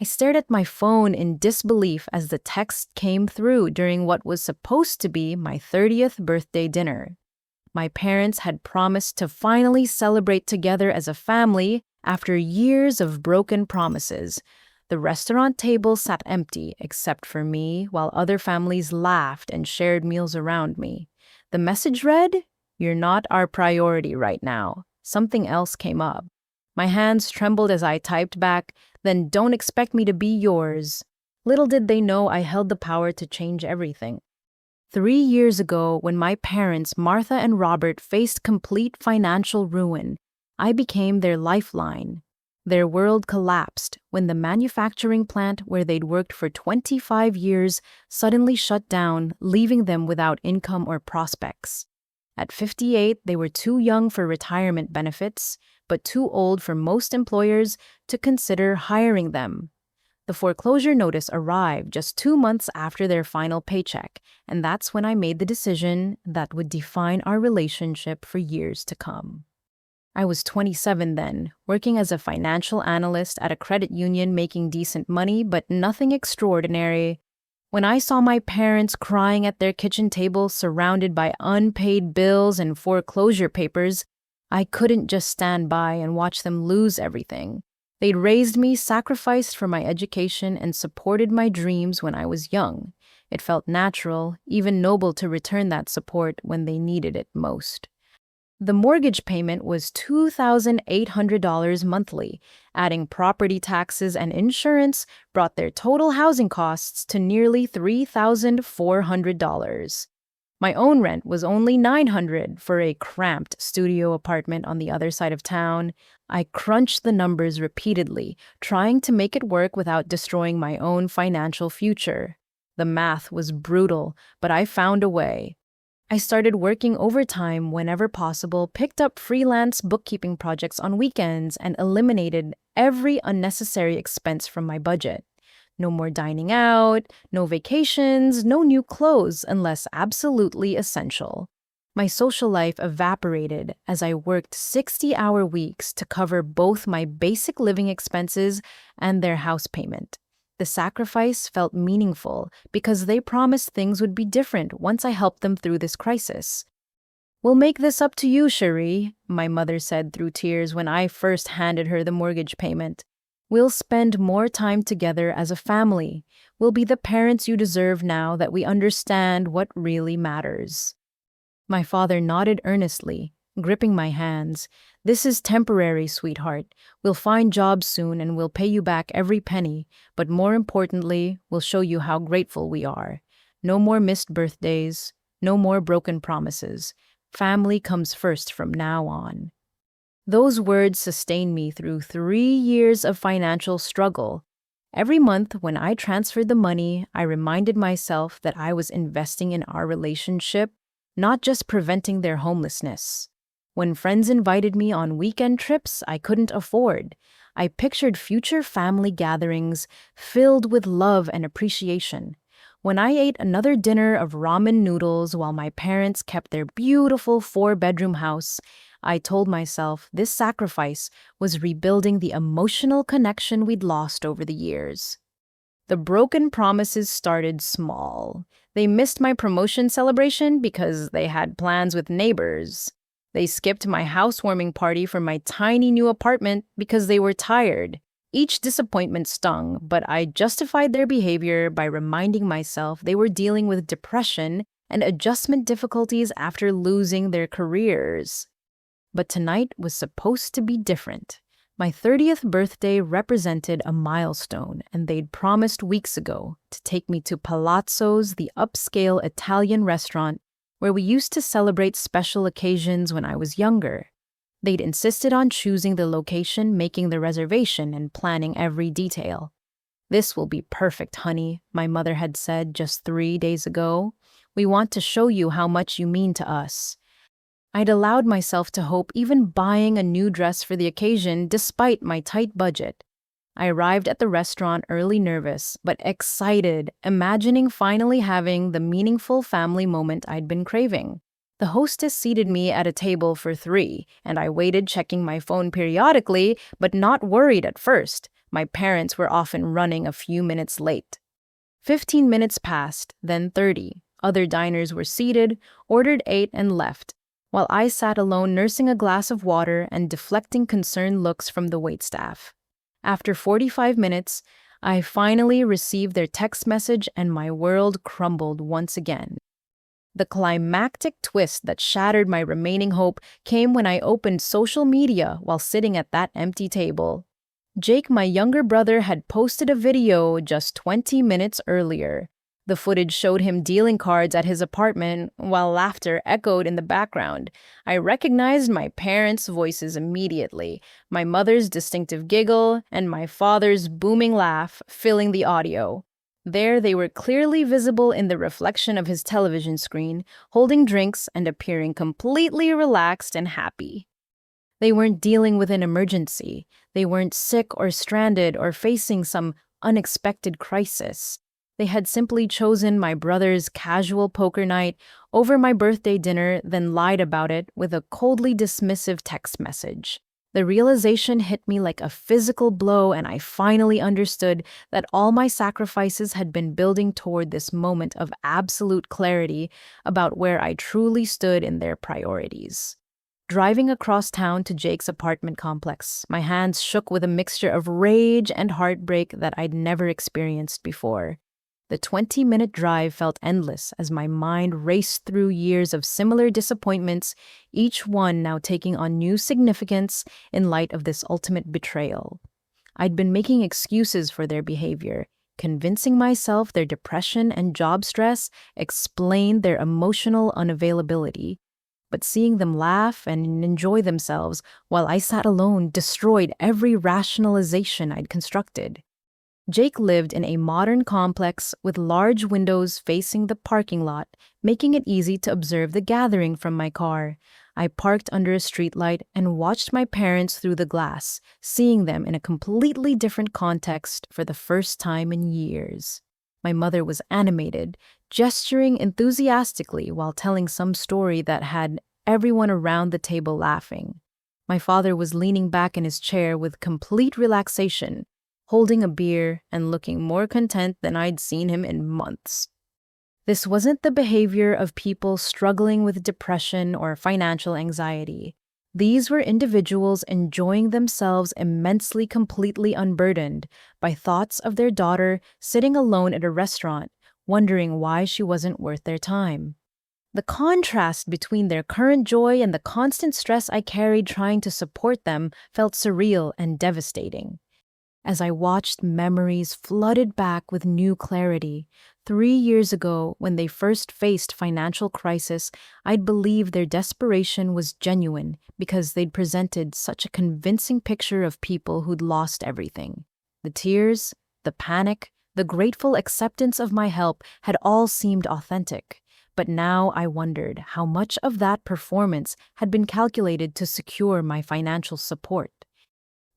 I stared at my phone in disbelief as the text came through during what was supposed to be my 30th birthday dinner. My parents had promised to finally celebrate together as a family after years of broken promises. The restaurant table sat empty except for me, while other families laughed and shared meals around me. The message read, "You're not our priority right now." Something else came up. My hands trembled as I typed back, "Then don't expect me to be yours." Little did they know I held the power to change everything. 3 years ago, when my parents, Martha and Robert, faced complete financial ruin, I became their lifeline. Their world collapsed when the manufacturing plant where they'd worked for 25 years suddenly shut down, leaving them without income or prospects. At 58, they were too young for retirement benefits, but too old for most employers to consider hiring them. The foreclosure notice arrived just 2 months after their final paycheck, and that's when I made the decision that would define our relationship for years to come. I was 27 then, working as a financial analyst at a credit union, making decent money, but nothing extraordinary. When I saw my parents crying at their kitchen table surrounded by unpaid bills and foreclosure papers, I couldn't just stand by and watch them lose everything. They'd raised me, sacrificed for my education, and supported my dreams when I was young. It felt natural, even noble, to return that support when they needed it most. The mortgage payment was $2,800 monthly. Adding property taxes and insurance brought their total housing costs to nearly $3,400. My own rent was only $900 for a cramped studio apartment on the other side of town. I crunched the numbers repeatedly, trying to make it work without destroying my own financial future. The math was brutal, but I found a way. I started working overtime whenever possible, picked up freelance bookkeeping projects on weekends, and eliminated every unnecessary expense from my budget. No more dining out, no vacations, no new clothes unless absolutely essential. My social life evaporated as I worked 60-hour weeks to cover both my basic living expenses and their house payment. The sacrifice felt meaningful because they promised things would be different once I helped them through this crisis. "We'll make this up to you, Cherie," my mother said through tears when I first handed her the mortgage payment. "We'll spend more time together as a family. We'll be the parents you deserve now that we understand what really matters." My father nodded earnestly, gripping my hands. "This is temporary, sweetheart. We'll find jobs soon and we'll pay you back every penny, but more importantly, we'll show you how grateful we are. No more missed birthdays, no more broken promises. Family comes first from now on." Those words sustained me through 3 years of financial struggle. Every month when I transferred the money, I reminded myself that I was investing in our relationship, not just preventing their homelessness. When friends invited me on weekend trips I couldn't afford, I pictured future family gatherings filled with love and appreciation. When I ate another dinner of ramen noodles while my parents kept their beautiful 4-bedroom house, I told myself this sacrifice was rebuilding the emotional connection we'd lost over the years. The broken promises started small. They missed my promotion celebration because they had plans with neighbors. They skipped my housewarming party for my tiny new apartment because they were tired. Each disappointment stung, but I justified their behavior by reminding myself they were dealing with depression and adjustment difficulties after losing their careers. But tonight was supposed to be different. My 30th birthday represented a milestone, and they'd promised weeks ago to take me to Palazzo's, the upscale Italian restaurant where we used to celebrate special occasions when I was younger. They'd insisted on choosing the location, making the reservation, and planning every detail. "This will be perfect, honey," my mother had said just 3 days ago. "We want to show you how much you mean to us." I'd allowed myself to hope, even buying a new dress for the occasion despite my tight budget. I arrived at the restaurant early, nervous, but excited, imagining finally having the meaningful family moment I'd been craving. The hostess seated me at a table for 3, and I waited, checking my phone periodically, but not worried at first. My parents were often running a few minutes late. 15 minutes passed, then 30. Other diners were seated, ordered, ate, and left, while I sat alone nursing a glass of water and deflecting concerned looks from the waitstaff. After 45 minutes, I finally received their text message and my world crumbled once again. The climactic twist that shattered my remaining hope came when I opened social media while sitting at that empty table. Jake, my younger brother, had posted a video just 20 minutes earlier. The footage showed him dealing cards at his apartment while laughter echoed in the background. I recognized my parents' voices immediately, my mother's distinctive giggle and my father's booming laugh filling the audio. There they were clearly visible in the reflection of his television screen, holding drinks and appearing completely relaxed and happy. They weren't dealing with an emergency. They weren't sick or stranded or facing some unexpected crisis. They had simply chosen my brother's casual poker night over my birthday dinner, then lied about it with a coldly dismissive text message. The realization hit me like a physical blow, and I finally understood that all my sacrifices had been building toward this moment of absolute clarity about where I truly stood in their priorities. Driving across town to Jake's apartment complex, my hands shook with a mixture of rage and heartbreak that I'd never experienced before. The 20-minute drive felt endless as my mind raced through years of similar disappointments, each one now taking on new significance in light of this ultimate betrayal. I'd been making excuses for their behavior, convincing myself their depression and job stress explained their emotional unavailability. But seeing them laugh and enjoy themselves while I sat alone destroyed every rationalization I'd constructed. Jake lived in a modern complex with large windows facing the parking lot, making it easy to observe the gathering from my car. I parked under a streetlight and watched my parents through the glass, seeing them in a completely different context for the first time in years. My mother was animated, gesturing enthusiastically while telling some story that had everyone around the table laughing. My father was leaning back in his chair with complete relaxation, holding a beer and looking more content than I'd seen him in months. This wasn't the behavior of people struggling with depression or financial anxiety. These were individuals enjoying themselves immensely, completely unburdened by thoughts of their daughter sitting alone at a restaurant, wondering why she wasn't worth their time. The contrast between their current joy and the constant stress I carried trying to support them felt surreal and devastating. As I watched, memories flooded back with new clarity. 3 years ago, when they first faced financial crisis, I'd believed their desperation was genuine because they'd presented such a convincing picture of people who'd lost everything. The tears, the panic, the grateful acceptance of my help had all seemed authentic. But now I wondered how much of that performance had been calculated to secure my financial support.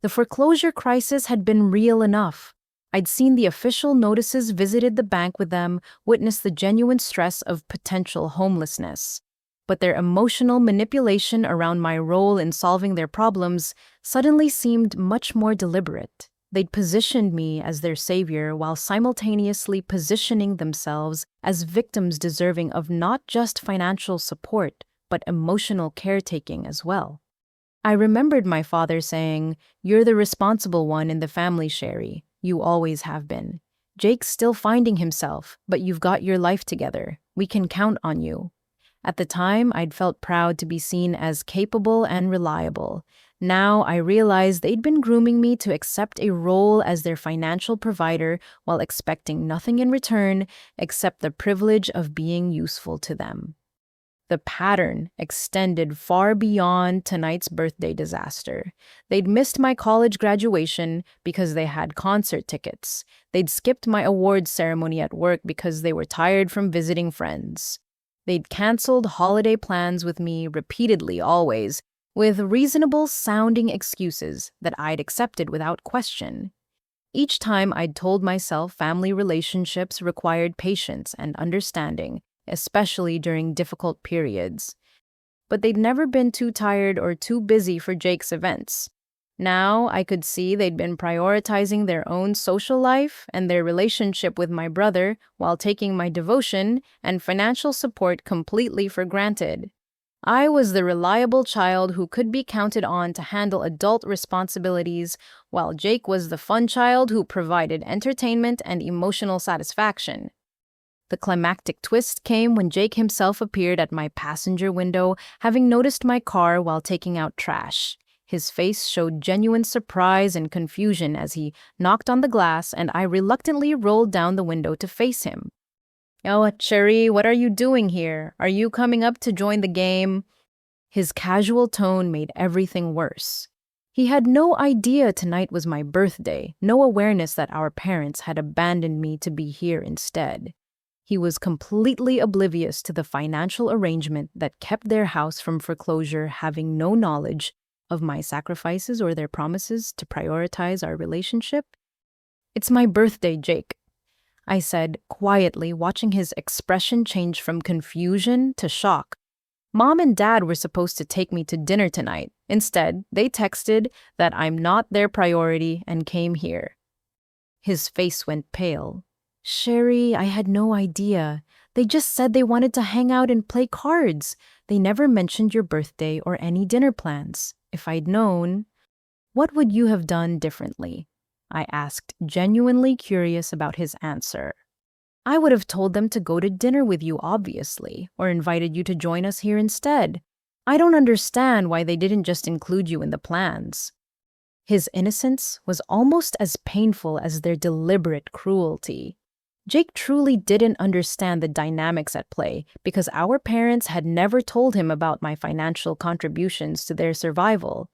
The foreclosure crisis had been real enough. I'd seen the official notices, visited the bank with them, witnessed the genuine stress of potential homelessness. But their emotional manipulation around my role in solving their problems suddenly seemed much more deliberate. They'd positioned me as their savior while simultaneously positioning themselves as victims deserving of not just financial support, but emotional caretaking as well. I remembered my father saying, "You're the responsible one in the family, Sherry. You always have been. Jake's still finding himself, but you've got your life together. We can count on you." At the time, I'd felt proud to be seen as capable and reliable. Now I realized they'd been grooming me to accept a role as their financial provider while expecting nothing in return except the privilege of being useful to them. The pattern extended far beyond tonight's birthday disaster. They'd missed my college graduation because they had concert tickets. They'd skipped my awards ceremony at work because they were tired from visiting friends. They'd canceled holiday plans with me repeatedly, always, with reasonable-sounding excuses that I'd accepted without question. Each time I'd told myself family relationships required patience and understanding, especially during difficult periods. But they'd never been too tired or too busy for Jake's events. Now I could see they'd been prioritizing their own social life and their relationship with my brother while taking my devotion and financial support completely for granted. I was the reliable child who could be counted on to handle adult responsibilities, while Jake was the fun child who provided entertainment and emotional satisfaction. The climactic twist came when Jake himself appeared at my passenger window, having noticed my car while taking out trash. His face showed genuine surprise and confusion as he knocked on the glass, and I reluctantly rolled down the window to face him. "Oh, Cherry, what are you doing here? Are you coming up to join the game?" His casual tone made everything worse. He had no idea tonight was my birthday, no awareness that our parents had abandoned me to be here instead. He was completely oblivious to the financial arrangement that kept their house from foreclosure, having no knowledge of my sacrifices or their promises to prioritize our relationship. "It's my birthday, Jake," I said quietly, watching his expression change from confusion to shock. "Mom and Dad were supposed to take me to dinner tonight. Instead, they texted that I'm not their priority and came here." His face went pale. "Sherry, I had no idea. They just said they wanted to hang out and play cards. They never mentioned your birthday or any dinner plans. If I'd known..." "What would you have done differently?" I asked, genuinely curious about his answer. "I would have told them to go to dinner with you, obviously, or invited you to join us here instead. I don't understand why they didn't just include you in the plans." His innocence was almost as painful as their deliberate cruelty. Jake truly didn't understand the dynamics at play because our parents had never told him about my financial contributions to their survival.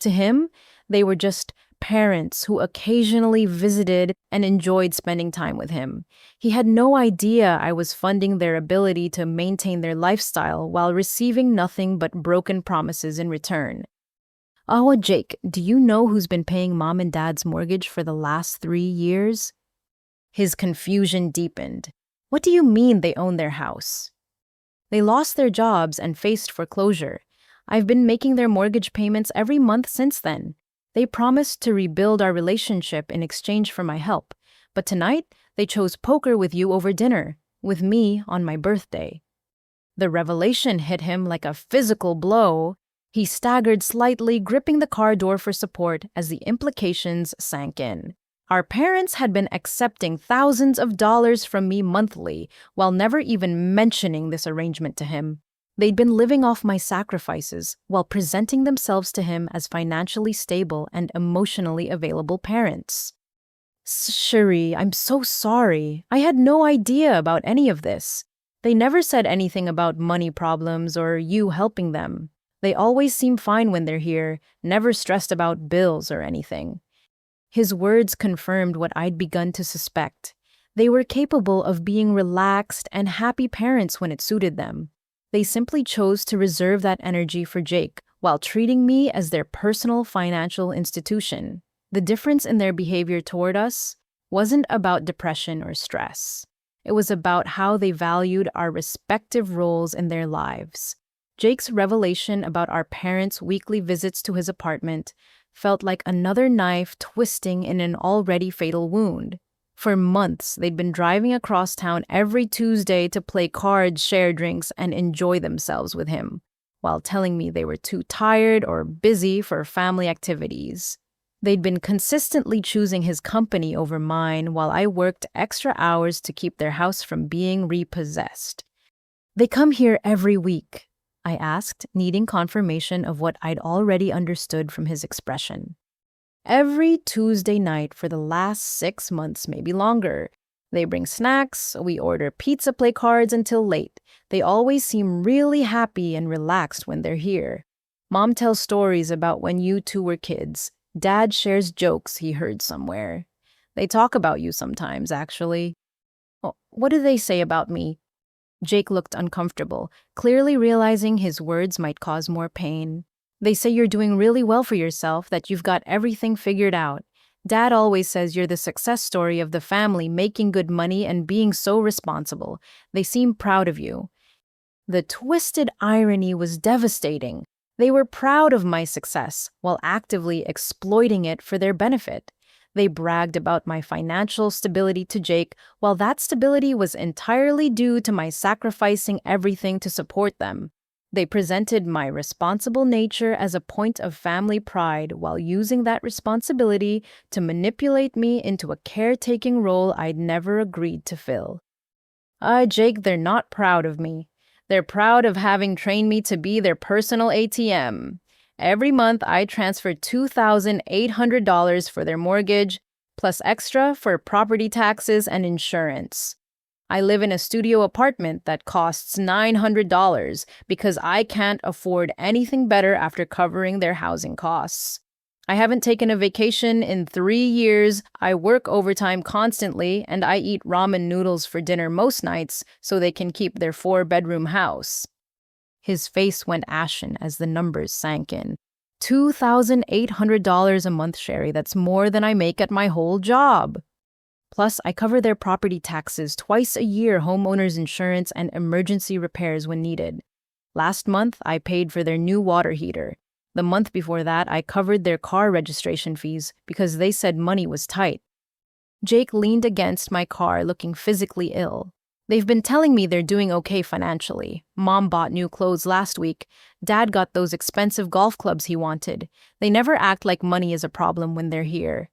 To him, they were just parents who occasionally visited and enjoyed spending time with him. He had no idea I was funding their ability to maintain their lifestyle while receiving nothing but broken promises in return. "Oh, Jake, do you know who's been paying Mom and Dad's mortgage for the last 3 years?" His confusion deepened. "What do you mean they own their house?" "They lost their jobs and faced foreclosure. I've been making their mortgage payments every month since then. They promised to rebuild our relationship in exchange for my help, but tonight they chose poker with you over dinner, with me on my birthday." The revelation hit him like a physical blow. He staggered slightly, gripping the car door for support as the implications sank in. Our parents had been accepting thousands of dollars from me monthly while never even mentioning this arrangement to him. They'd been living off my sacrifices while presenting themselves to him as financially stable and emotionally available parents. "Cherie, I'm so sorry. I had no idea about any of this. They never said anything about money problems or you helping them. They always seem fine when they're here, never stressed about bills or anything." His words confirmed what I'd begun to suspect. They were capable of being relaxed and happy parents when it suited them. They simply chose to reserve that energy for Jake while treating me as their personal financial institution. The difference in their behavior toward us wasn't about depression or stress. It was about how they valued our respective roles in their lives. Jake's revelation about our parents' weekly visits to his apartment felt like another knife twisting in an already fatal wound. For months, they'd been driving across town every Tuesday to play cards, share drinks, and enjoy themselves with him, while telling me they were too tired or busy for family activities. They'd been consistently choosing his company over mine while I worked extra hours to keep their house from being repossessed. "They come here every week?" I asked, needing confirmation of what I'd already understood from his expression. "Every Tuesday night for the last 6 months, maybe longer. They bring snacks, we order pizza, play cards until late. They always seem really happy and relaxed when they're here. Mom tells stories about when you two were kids. Dad shares jokes he heard somewhere. They talk about you sometimes, actually." "Oh, what do they say about me?" Jake looked uncomfortable, clearly realizing his words might cause more pain. "They say you're doing really well for yourself, that you've got everything figured out. Dad always says you're the success story of the family, making good money and being so responsible. They seem proud of you." The twisted irony was devastating. They were proud of my success while actively exploiting it for their benefit. They bragged about my financial stability to Jake, while that stability was entirely due to my sacrificing everything to support them. They presented my responsible nature as a point of family pride while using that responsibility to manipulate me into a caretaking role I'd never agreed to fill. Jake, they're not proud of me. They're proud of having trained me to be their personal ATM. Every month, I transfer $2,800 for their mortgage, plus extra for property taxes and insurance. I live in a studio apartment that costs $900 because I can't afford anything better after covering their housing costs. I haven't taken a vacation in 3 years, I work overtime constantly, and I eat ramen noodles for dinner most nights so they can keep their 4-bedroom house. His face went ashen as the numbers sank in. $2,800 a month, Sherry, that's more than I make at my whole job. Plus, I cover their property taxes twice a year, homeowners insurance, and emergency repairs when needed. Last month, I paid for their new water heater. The month before that, I covered their car registration fees because they said money was tight. Jake leaned against my car, looking physically ill. They've been telling me they're doing okay financially. Mom bought new clothes last week. Dad got those expensive golf clubs he wanted. They never act like money is a problem when they're here.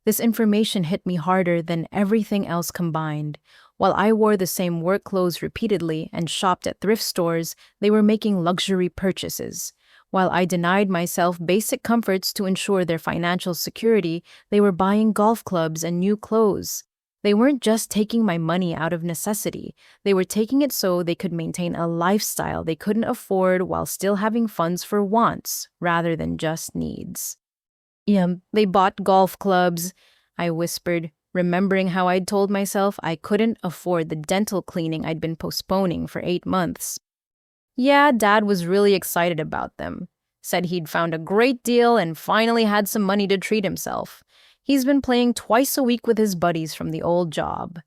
This information hit me harder than everything else combined. While I wore the same work clothes repeatedly and shopped at thrift stores, they were making luxury purchases. While I denied myself basic comforts to ensure their financial security, they were buying golf clubs and new clothes. They weren't just taking my money out of necessity. They were taking it so they could maintain a lifestyle they couldn't afford while still having funds for wants rather than just needs. Yeah, they bought golf clubs, I whispered, remembering how I'd told myself I couldn't afford the dental cleaning I'd been postponing for 8 months. Yeah, Dad was really excited about them. Said he'd found a great deal and finally had some money to treat himself. He's been playing twice a week with his buddies from the old job.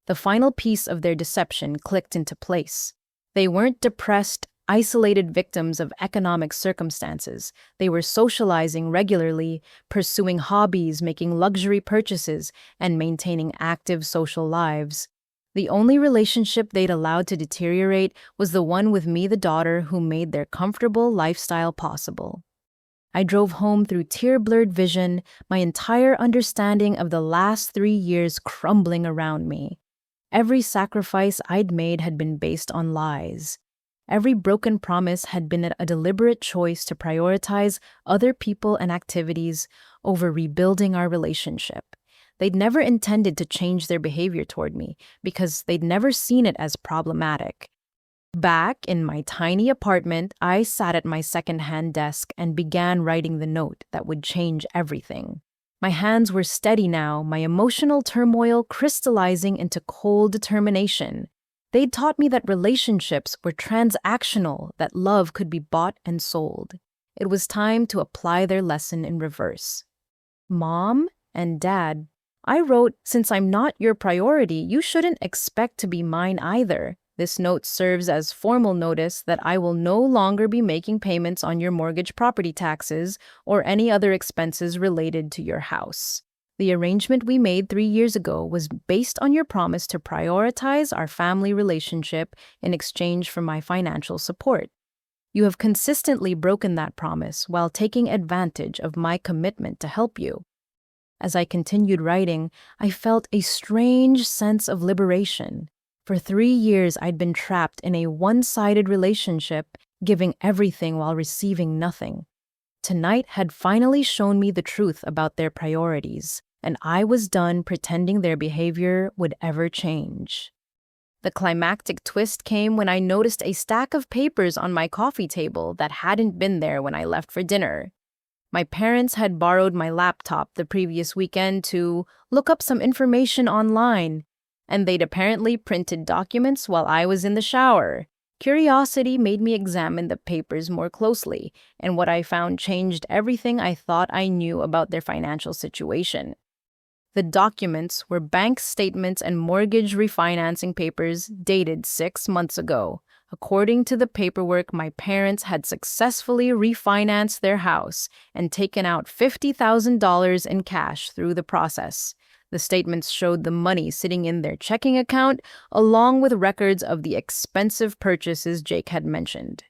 The final piece of their deception clicked into place. They weren't depressed, isolated victims of economic circumstances. They were socializing regularly, pursuing hobbies, making luxury purchases, and maintaining active social lives. The only relationship they'd allowed to deteriorate was the one with me, the daughter, who made their comfortable lifestyle possible. I drove home through tear-blurred vision, my entire understanding of the last 3 years crumbling around me. Every sacrifice I'd made had been based on lies. Every broken promise had been a deliberate choice to prioritize other people and activities over rebuilding our relationship. They'd never intended to change their behavior toward me because they'd never seen it as problematic. Back in my tiny apartment, I sat at my second-hand desk and began writing the note that would change everything. My hands were steady now, my emotional turmoil crystallizing into cold determination. They'd taught me that relationships were transactional, that love could be bought and sold. It was time to apply their lesson in reverse. Mom and Dad, I wrote, since I'm not your priority, you shouldn't expect to be mine either. This note serves as formal notice that I will no longer be making payments on your mortgage, property taxes, or any other expenses related to your house. The arrangement we made 3 years ago was based on your promise to prioritize our family relationship in exchange for my financial support. You have consistently broken that promise while taking advantage of my commitment to help you. As I continued writing, I felt a strange sense of liberation. For 3 years, I'd been trapped in a one-sided relationship, giving everything while receiving nothing. Tonight had finally shown me the truth about their priorities, and I was done pretending their behavior would ever change. The climactic twist came when I noticed a stack of papers on my coffee table that hadn't been there when I left for dinner. My parents had borrowed my laptop the previous weekend to look up some information online, and they'd apparently printed documents while I was in the shower. Curiosity made me examine the papers more closely, and what I found changed everything I thought I knew about their financial situation. The documents were bank statements and mortgage refinancing papers dated 6 months ago. According to the paperwork, my parents had successfully refinanced their house and taken out $50,000 in cash through the process. The statements showed the money sitting in their checking account, along with records of the expensive purchases Jake had mentioned.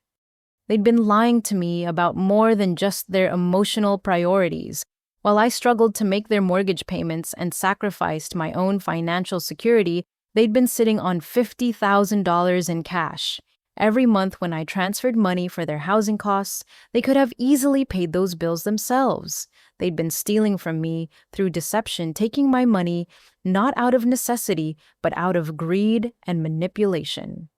They'd been lying to me about more than just their emotional priorities. While I struggled to make their mortgage payments and sacrificed my own financial security, they'd been sitting on $50,000 in cash. Every month when I transferred money for their housing costs, they could have easily paid those bills themselves. They'd been stealing from me through deception, taking my money not out of necessity, but out of greed and manipulation.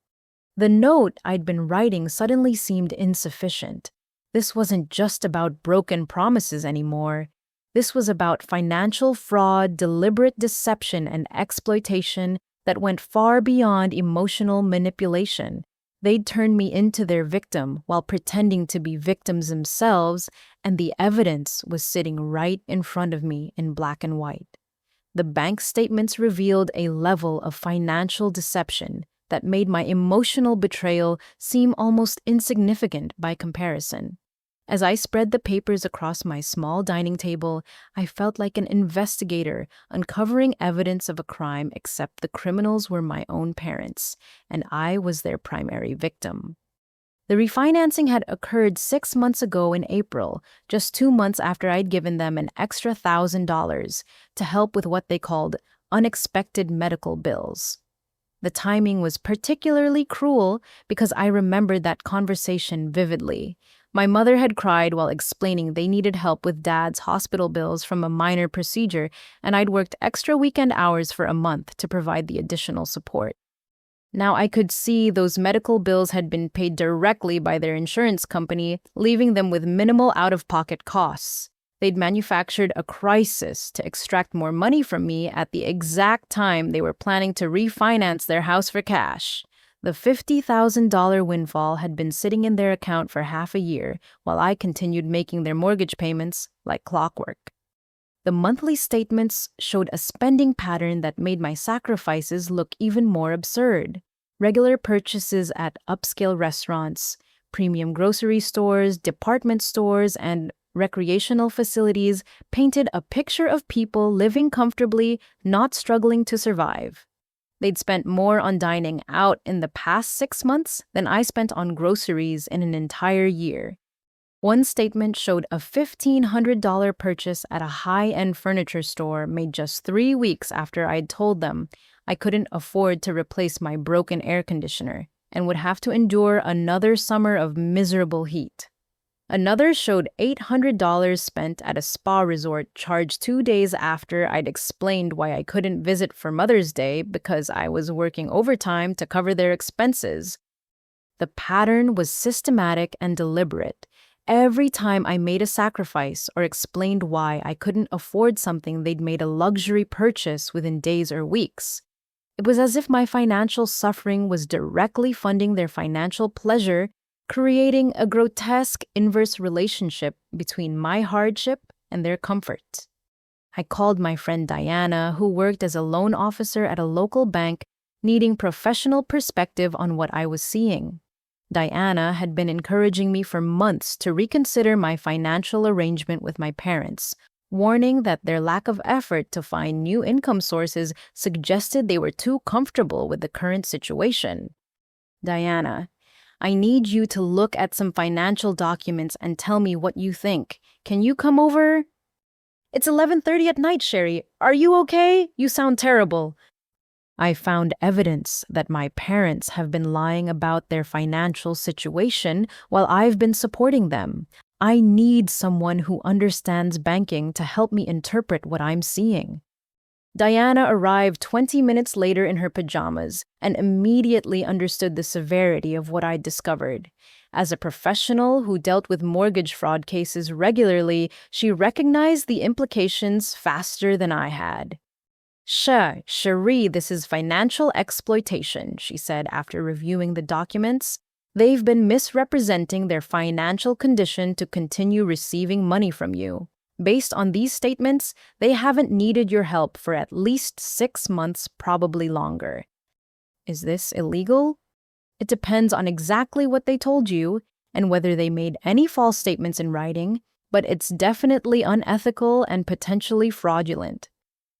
The note I'd been writing suddenly seemed insufficient. This wasn't just about broken promises anymore. This was about financial fraud, deliberate deception, and exploitation that went far beyond emotional manipulation. They'd turned me into their victim while pretending to be victims themselves, and the evidence was sitting right in front of me in black and white. The bank statements revealed a level of financial deception that made my emotional betrayal seem almost insignificant by comparison. As I spread the papers across my small dining table, I felt like an investigator uncovering evidence of a crime, except the criminals were my own parents, and I was their primary victim. The refinancing had occurred 6 months ago in April, just 2 months after I'd given them an extra $1,000 to help with what they called unexpected medical bills. The timing was particularly cruel because I remembered that conversation vividly. My mother had cried while explaining they needed help with Dad's hospital bills from a minor procedure, and I'd worked extra weekend hours for a month to provide the additional support. Now I could see those medical bills had been paid directly by their insurance company, leaving them with minimal out-of-pocket costs. They'd manufactured a crisis to extract more money from me at the exact time they were planning to refinance their house for cash. The $50,000 windfall had been sitting in their account for half a year, while I continued making their mortgage payments like clockwork. The monthly statements showed a spending pattern that made my sacrifices look even more absurd. Regular purchases at upscale restaurants, premium grocery stores, department stores, and recreational facilities painted a picture of people living comfortably, not struggling to survive. They'd spent more on dining out in the past 6 months than I spent on groceries in an entire year. One statement showed a $1,500 purchase at a high-end furniture store made just 3 weeks after I'd told them I couldn't afford to replace my broken air conditioner and would have to endure another summer of miserable heat. Another showed $800 spent at a spa resort charged 2 days after I'd explained why I couldn't visit for Mother's Day because I was working overtime to cover their expenses. The pattern was systematic and deliberate. Every time I made a sacrifice or explained why I couldn't afford something, they'd made a luxury purchase within days or weeks. It was as if my financial suffering was directly funding their financial pleasure, creating a grotesque inverse relationship between my hardship and their comfort. I called my friend Diana, who worked as a loan officer at a local bank, needing professional perspective on what I was seeing. Diana had been encouraging me for months to reconsider my financial arrangement with my parents, warning that their lack of effort to find new income sources suggested they were too comfortable with the current situation. Diana, I need you to look at some financial documents and tell me what you think. Can you come over? It's 11:30 at night, Sherry. Are you okay? You sound terrible. I found evidence that my parents have been lying about their financial situation while I've been supporting them. I need someone who understands banking to help me interpret what I'm seeing. Diana arrived 20 minutes later in her pajamas and immediately understood the severity of what I'd discovered. As a professional who dealt with mortgage fraud cases regularly, she recognized the implications faster than I had. Cherie, this is financial exploitation, she said after reviewing the documents. They've been misrepresenting their financial condition to continue receiving money from you. Based on these statements, they haven't needed your help for at least 6 months, probably longer. Is this illegal? It depends on exactly what they told you and whether they made any false statements in writing, but it's definitely unethical and potentially fraudulent.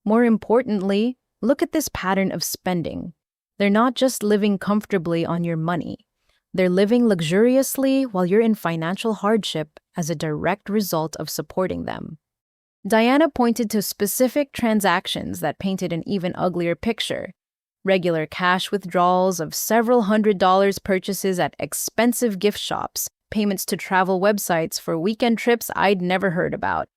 More importantly, look at this pattern of spending. They're not just living comfortably on your money. They're living luxuriously while you're in financial hardship as a direct result of supporting them. Diana pointed to specific transactions that painted an even uglier picture. Regular cash withdrawals of several $100 purchases at expensive gift shops, payments to travel websites for weekend trips I'd never heard about.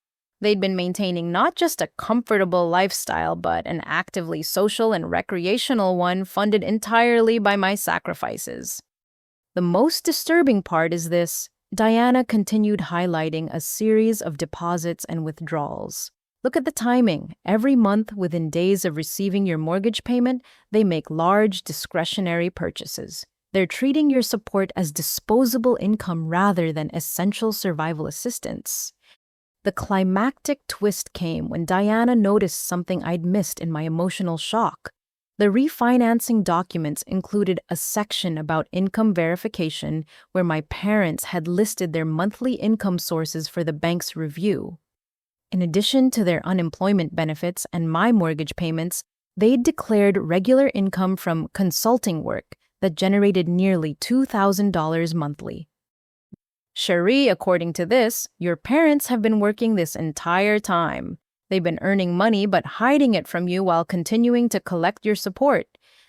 They'd been maintaining not just a comfortable lifestyle, but an actively social and recreational one funded entirely by my sacrifices. The most disturbing part is this. Diana continued highlighting a series of deposits and withdrawals. Look at the timing. Every month, within days of receiving your mortgage payment, they make large discretionary purchases. They're treating your support as disposable income rather than essential survival assistance. The climactic twist came when Diana noticed something I'd missed in my emotional shock. The refinancing documents included a section about income verification where my parents had listed their monthly income sources for the bank's review. In addition to their unemployment benefits and my mortgage payments, they'd declared regular income from consulting work that generated nearly $2,000 monthly. Cherie, according to this, your parents have been working this entire time. They've been earning money but hiding it from you while continuing to collect your support.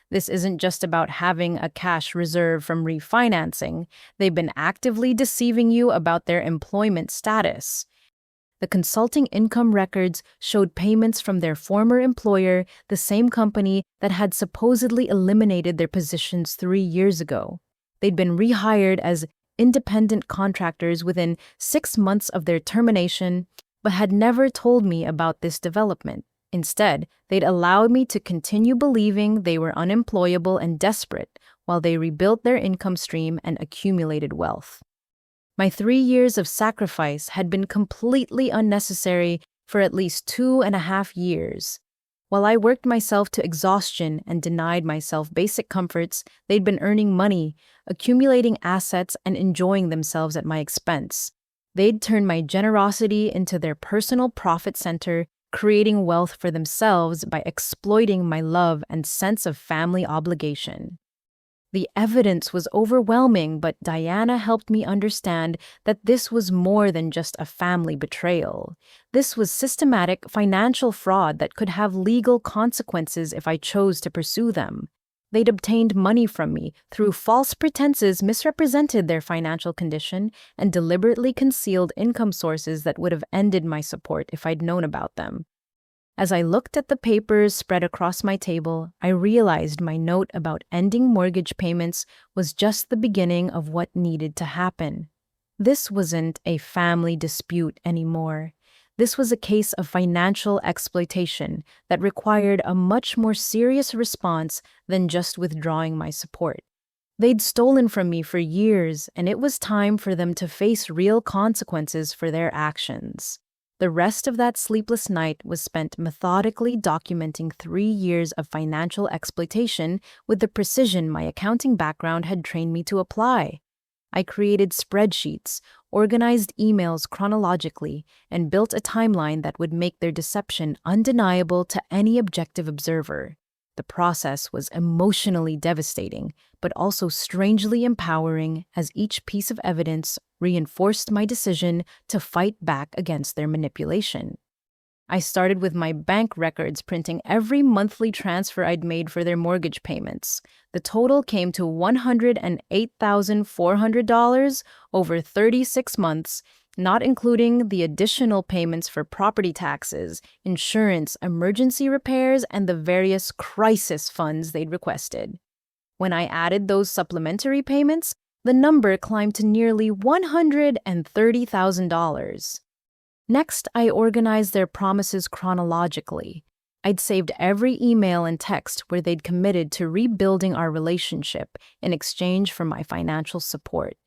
This isn't just about having a cash reserve from refinancing. They've been actively deceiving you about their employment status. The consulting income records showed payments from their former employer, the same company that had supposedly eliminated their positions 3 years ago. They'd been rehired as independent contractors within 6 months of their termination, but had never told me about this development. Instead, they'd allowed me to continue believing they were unemployable and desperate while they rebuilt their income stream and accumulated wealth. My 3 years of sacrifice had been completely unnecessary for at least 2.5 years. While I worked myself to exhaustion and denied myself basic comforts, they'd been earning money, accumulating assets, and enjoying themselves at my expense. They'd turned my generosity into their personal profit center, creating wealth for themselves by exploiting my love and sense of family obligation. The evidence was overwhelming, but Diana helped me understand that this was more than just a family betrayal. This was systematic financial fraud that could have legal consequences if I chose to pursue them. They'd obtained money from me through false pretenses, misrepresented their financial condition, and deliberately concealed income sources that would have ended my support if I'd known about them. As I looked at the papers spread across my table, I realized my note about ending mortgage payments was just the beginning of what needed to happen. This wasn't a family dispute anymore. This was a case of financial exploitation that required a much more serious response than just withdrawing my support. They'd stolen from me for years, and it was time for them to face real consequences for their actions. The rest of that sleepless night was spent methodically documenting 3 years of financial exploitation with the precision my accounting background had trained me to apply. I created spreadsheets, organized emails chronologically, and built a timeline that would make their deception undeniable to any objective observer. The process was emotionally devastating, but also strangely empowering as each piece of evidence reinforced my decision to fight back against their manipulation. I started with my bank records printing every monthly transfer I'd made for their mortgage payments. The total came to $108,400 over 36 months, not including the additional payments for property taxes, insurance, emergency repairs, and the various crisis funds they'd requested. When I added those supplementary payments, the number climbed to nearly $130,000. Next, I organized their promises chronologically. I'd saved every email and text where they'd committed to rebuilding our relationship in exchange for my financial support.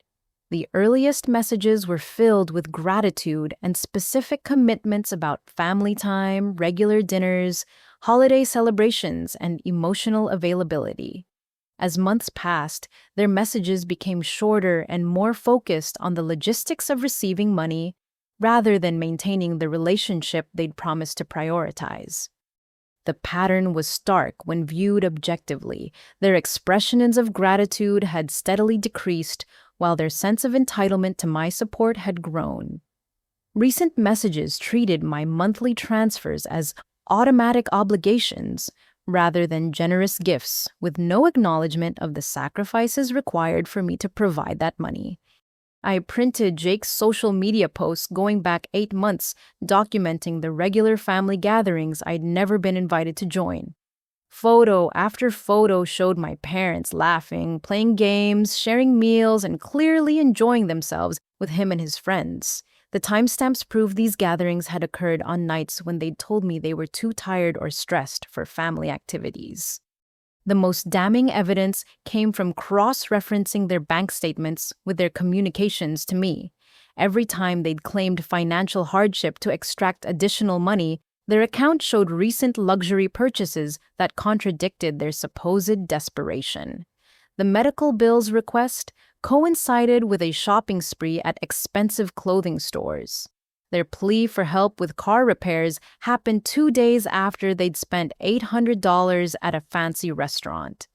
The earliest messages were filled with gratitude and specific commitments about family time, regular dinners, holiday celebrations, and emotional availability. As months passed, their messages became shorter and more focused on the logistics of receiving money rather than maintaining the relationship they'd promised to prioritize. The pattern was stark when viewed objectively. Their expressions of gratitude had steadily decreased, while their sense of entitlement to my support had grown. Recent messages treated my monthly transfers as automatic obligations rather than generous gifts, with no acknowledgement of the sacrifices required for me to provide that money. I printed Jake's social media posts going back 8 months, documenting the regular family gatherings I'd never been invited to join. Photo after photo showed my parents laughing, playing games, sharing meals, and clearly enjoying themselves with him and his friends. The timestamps proved these gatherings had occurred on nights when they'd told me they were too tired or stressed for family activities. The most damning evidence came from cross-referencing their bank statements with their communications to me. Every time they'd claimed financial hardship to extract additional money, their account showed recent luxury purchases that contradicted their supposed desperation. The medical bills request coincided with a shopping spree at expensive clothing stores. Their plea for help with car repairs happened 2 days after they'd spent $800 at a fancy restaurant.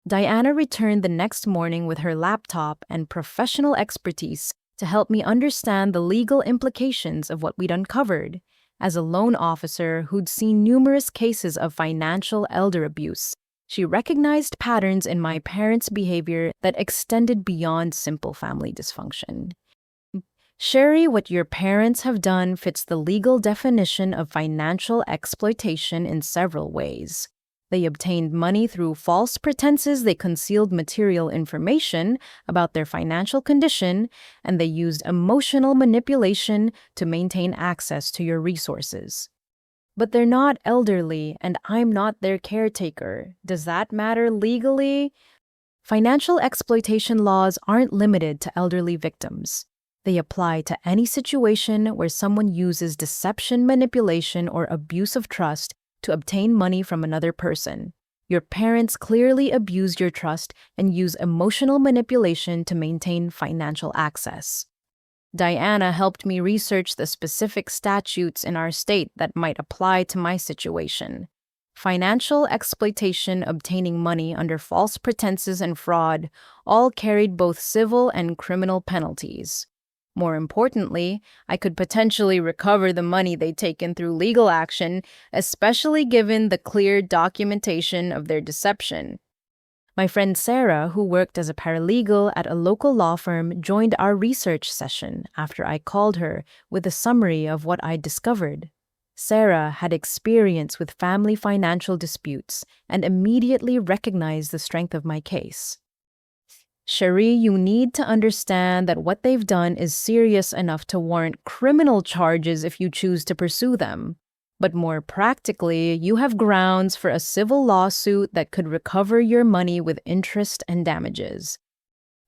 Diana returned the next morning with her laptop and professional expertise to help me understand the legal implications of what we'd uncovered. As a loan officer who'd seen numerous cases of financial elder abuse, she recognized patterns in my parents' behavior that extended beyond simple family dysfunction. Sherry, what your parents have done fits the legal definition of financial exploitation in several ways. They obtained money through false pretenses, they concealed material information about their financial condition, and they used emotional manipulation to maintain access to your resources. But they're not elderly, and I'm not their caretaker. Does that matter legally? Financial exploitation laws aren't limited to elderly victims. They apply to any situation where someone uses deception, manipulation, or abuse of trust to obtain money from another person. Your parents clearly abused your trust and use emotional manipulation to maintain financial access. Diana helped me research the specific statutes in our state that might apply to my situation. Financial exploitation, obtaining money under false pretenses, and fraud all carried both civil and criminal penalties. More importantly, I could potentially recover the money they'd taken through legal action, especially given the clear documentation of their deception. My friend Sarah, who worked as a paralegal at a local law firm, joined our research session after I called her with a summary of what I'd discovered. Sarah had experience with family financial disputes and immediately recognized the strength of my case. Cherie, you need to understand that what they've done is serious enough to warrant criminal charges if you choose to pursue them. But more practically, you have grounds for a civil lawsuit that could recover your money with interest and damages.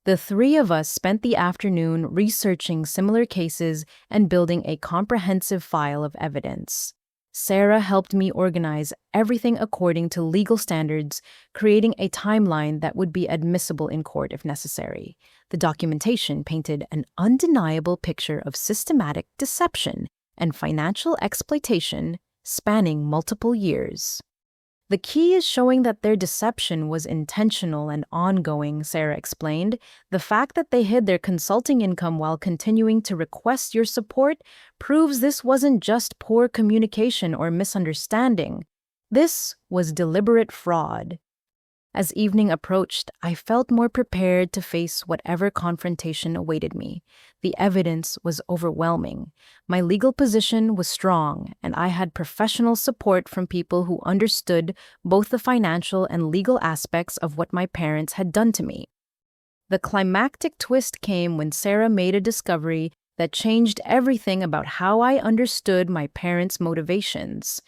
The three of us spent the afternoon researching similar cases and building a comprehensive file of evidence. Sarah helped me organize everything according to legal standards, creating a timeline that would be admissible in court if necessary. The documentation painted an undeniable picture of systematic deception and financial exploitation spanning multiple years. The key is showing that their deception was intentional and ongoing, Sarah explained. The fact that they hid their consulting income while continuing to request your support proves this wasn't just poor communication or misunderstanding. This was deliberate fraud. As evening approached, I felt more prepared to face whatever confrontation awaited me. The evidence was overwhelming. My legal position was strong, and I had professional support from people who understood both the financial and legal aspects of what my parents had done to me. The climactic twist came when Sarah made a discovery that changed everything about how I understood my parents' motivations.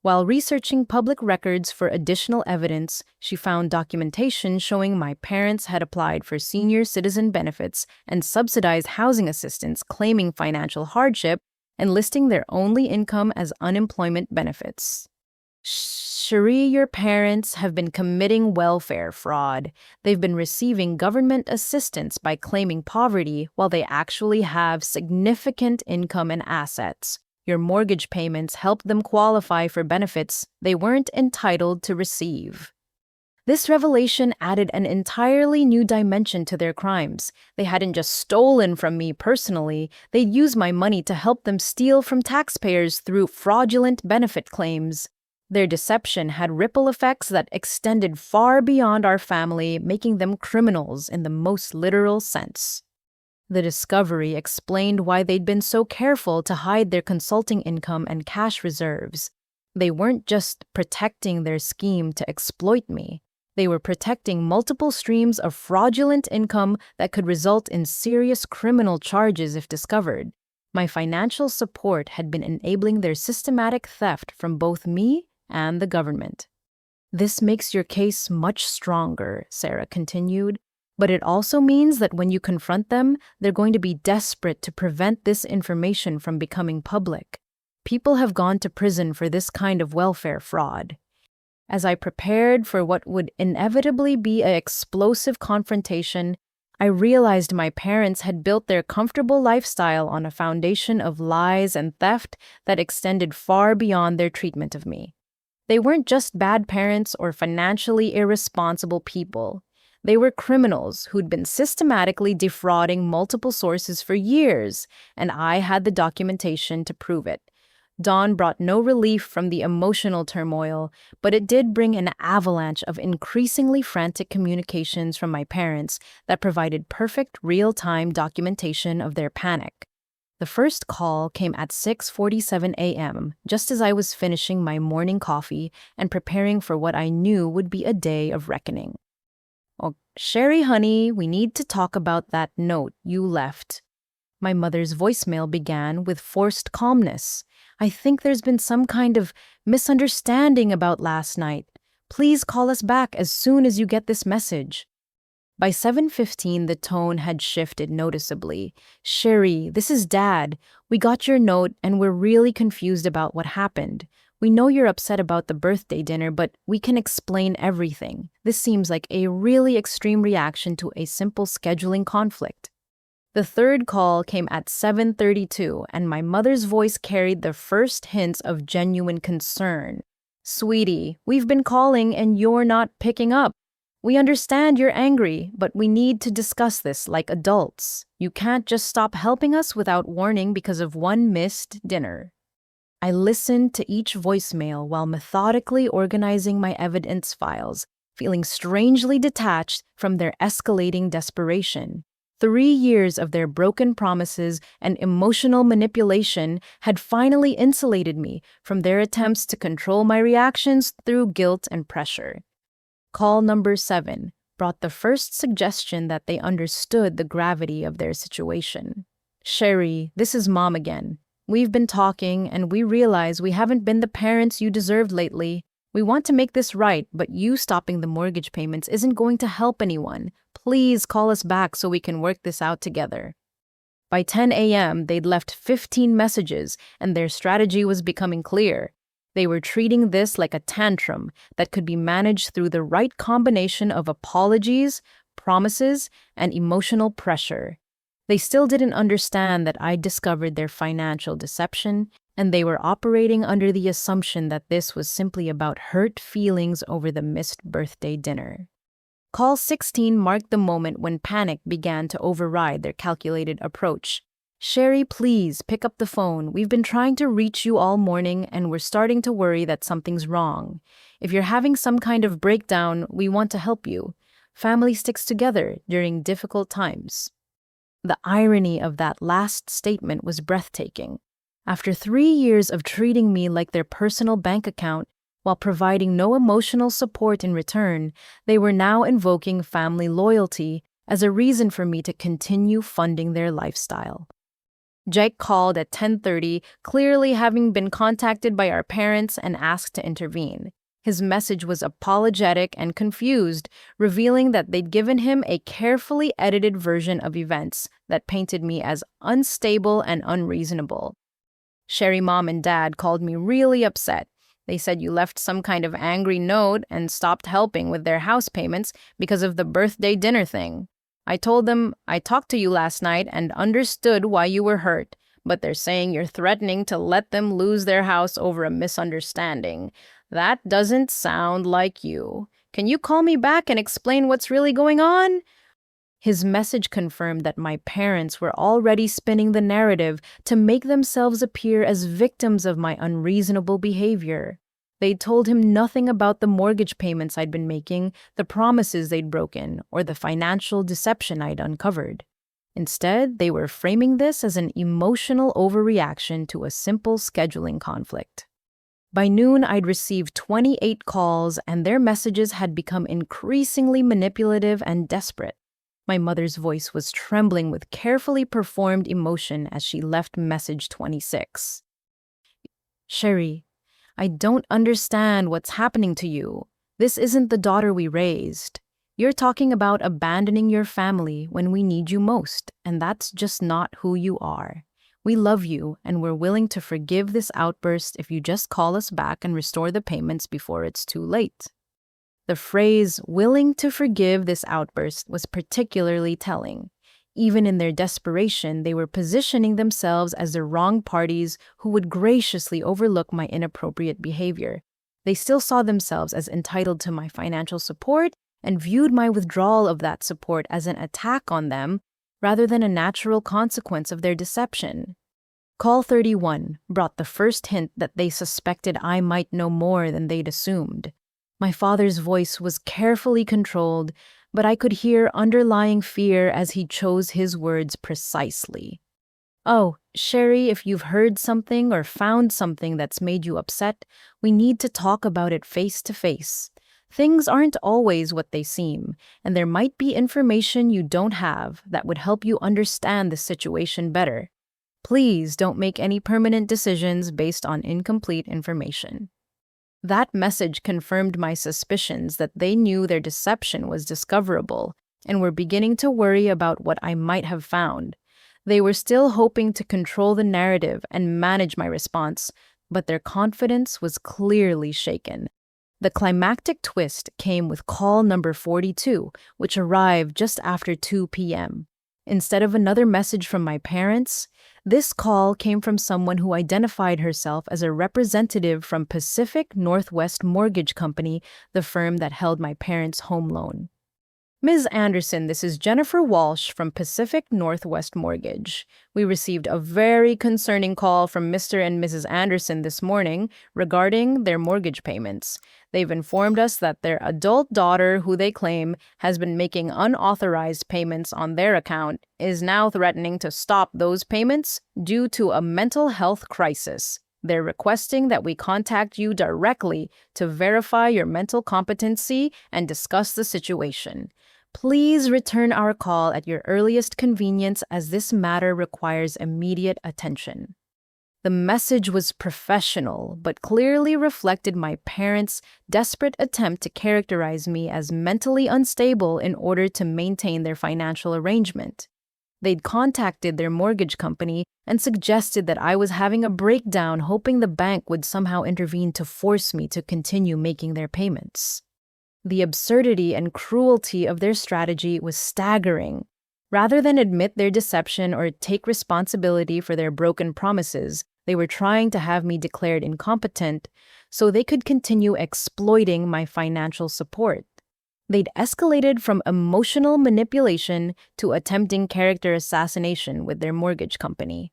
While researching public records for additional evidence, she found documentation showing my parents had applied for senior citizen benefits and subsidized housing assistance, claiming financial hardship and listing their only income as unemployment benefits. Cherie, your parents have been committing welfare fraud. They've been receiving government assistance by claiming poverty while they actually have significant income and assets. Your mortgage payments helped them qualify for benefits they weren't entitled to receive. This revelation added an entirely new dimension to their crimes. They hadn't just stolen from me personally, they'd used my money to help them steal from taxpayers through fraudulent benefit claims. Their deception had ripple effects that extended far beyond our family, making them criminals in the most literal sense. The discovery explained why they'd been so careful to hide their consulting income and cash reserves. They weren't just protecting their scheme to exploit me. They were protecting multiple streams of fraudulent income that could result in serious criminal charges if discovered. My financial support had been enabling their systematic theft from both me and the government. This makes your case much stronger, Sarah continued. But it also means that when you confront them, they're going to be desperate to prevent this information from becoming public. People have gone to prison for this kind of welfare fraud. As I prepared for what would inevitably be an explosive confrontation, I realized my parents had built their comfortable lifestyle on a foundation of lies and theft that extended far beyond their treatment of me. They weren't just bad parents or financially irresponsible people. They were criminals who'd been systematically defrauding multiple sources for years, and I had the documentation to prove it. Dawn brought no relief from the emotional turmoil, but it did bring an avalanche of increasingly frantic communications from my parents that provided perfect real-time documentation of their panic. The first call came at 6:47 a.m., just as I was finishing my morning coffee and preparing for what I knew would be a day of reckoning. "Oh, Sherry, honey, we need to talk about that note you left." My mother's voicemail began with forced calmness. "I think there's been some kind of misunderstanding about last night. Please call us back as soon as you get this message." By 7:15, the tone had shifted noticeably. "Sherry, this is Dad. We got your note and we're really confused about what happened. We know you're upset about the birthday dinner, but we can explain everything. This seems like a really extreme reaction to a simple scheduling conflict." The third call came at 7:32, and my mother's voice carried the first hints of genuine concern. "Sweetie, we've been calling and you're not picking up. We understand you're angry, but we need to discuss this like adults. You can't just stop helping us without warning because of one missed dinner." I listened to each voicemail while methodically organizing my evidence files, feeling strangely detached from their escalating desperation. 3 years of their broken promises and emotional manipulation had finally insulated me from their attempts to control my reactions through guilt and pressure. Call number 7 brought the first suggestion that they understood the gravity of their situation. "Sherry, this is Mom again. We've been talking, and we realize we haven't been the parents you deserved lately. We want to make this right, but you stopping the mortgage payments isn't going to help anyone. Please call us back so we can work this out together." By 10 a.m., they'd left 15 messages, and their strategy was becoming clear. They were treating this like a tantrum that could be managed through the right combination of apologies, promises, and emotional pressure. They still didn't understand that I'd discovered their financial deception, and they were operating under the assumption that this was simply about hurt feelings over the missed birthday dinner. Call 16 marked the moment when panic began to override their calculated approach. "Sherry, please pick up the phone. We've been trying to reach you all morning, and we're starting to worry that something's wrong. If you're having some kind of breakdown, we want to help you. Family sticks together during difficult times." The irony of that last statement was breathtaking. After 3 years of treating me like their personal bank account while providing no emotional support in return, they were now invoking family loyalty as a reason for me to continue funding their lifestyle. Jake called at 10:30, clearly having been contacted by our parents and asked to intervene. His message was apologetic and confused, revealing that they'd given him a carefully edited version of events that painted me as unstable and unreasonable. Sherry mom and dad called me really upset. They said you left some kind of angry note and stopped helping with their house payments because of the birthday dinner thing. I told them I talked to you last night and understood why you were hurt, but they're saying you're threatening to let them lose their house over a misunderstanding. That doesn't sound like you. Can you call me back and explain what's really going on? His message confirmed that my parents were already spinning the narrative to make themselves appear as victims of my unreasonable behavior. They'd told him nothing about the mortgage payments I'd been making, the promises they'd broken, or the financial deception I'd uncovered. Instead, they were framing this as an emotional overreaction to a simple scheduling conflict. By noon, I'd received 28 calls, and their messages had become increasingly manipulative and desperate. My mother's voice was trembling with carefully performed emotion as she left message 26. Sherry, I don't understand what's happening to you. This isn't the daughter we raised. You're talking about abandoning your family when we need you most, and that's just not who you are. We love you, and we're willing to forgive this outburst if you just call us back and restore the payments before it's too late. The phrase, willing to forgive this outburst, was particularly telling. Even in their desperation, they were positioning themselves as the wrong parties who would graciously overlook my inappropriate behavior. They still saw themselves as entitled to my financial support and viewed my withdrawal of that support as an attack on them rather than a natural consequence of their deception. Call 31 brought the first hint that they suspected I might know more than they'd assumed. My father's voice was carefully controlled, but I could hear underlying fear as he chose his words precisely. Oh, Sherry, if you've heard something or found something that's made you upset, we need to talk about it face to face. Things aren't always what they seem, and there might be information you don't have that would help you understand the situation better. Please don't make any permanent decisions based on incomplete information. That message confirmed my suspicions that they knew their deception was discoverable and were beginning to worry about what I might have found. They were still hoping to control the narrative and manage my response, but their confidence was clearly shaken. The climactic twist came with call number 42, which arrived just after 2 p.m. Instead of another message from my parents, this call came from someone who identified herself as a representative from Pacific Northwest Mortgage Company, the firm that held my parents' home loan. Ms. Anderson, this is Jennifer Walsh from Pacific Northwest Mortgage. We received a very concerning call from Mr. and Mrs. Anderson this morning regarding their mortgage payments. They've informed us that their adult daughter, who they claim has been making unauthorized payments on their account, is now threatening to stop those payments due to a mental health crisis. They're requesting that we contact you directly to verify your mental competency and discuss the situation. Please return our call at your earliest convenience as this matter requires immediate attention. The message was professional, but clearly reflected my parents' desperate attempt to characterize me as mentally unstable in order to maintain their financial arrangement. They'd contacted their mortgage company and suggested that I was having a breakdown, hoping the bank would somehow intervene to force me to continue making their payments. The absurdity and cruelty of their strategy was staggering. Rather than admit their deception or take responsibility for their broken promises, they were trying to have me declared incompetent so they could continue exploiting my financial support. They'd escalated from emotional manipulation to attempting character assassination with their mortgage company.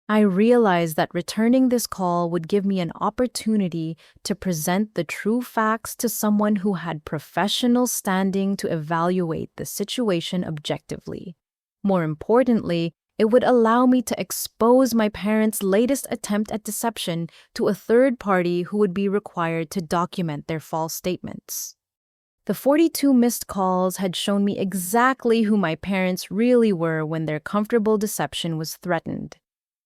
I realized that returning this call would give me an opportunity to present the true facts to someone who had professional standing to evaluate the situation objectively. More importantly, it would allow me to expose my parents' latest attempt at deception to a third party who would be required to document their false statements. The 42 missed calls had shown me exactly who my parents really were when their comfortable deception was threatened.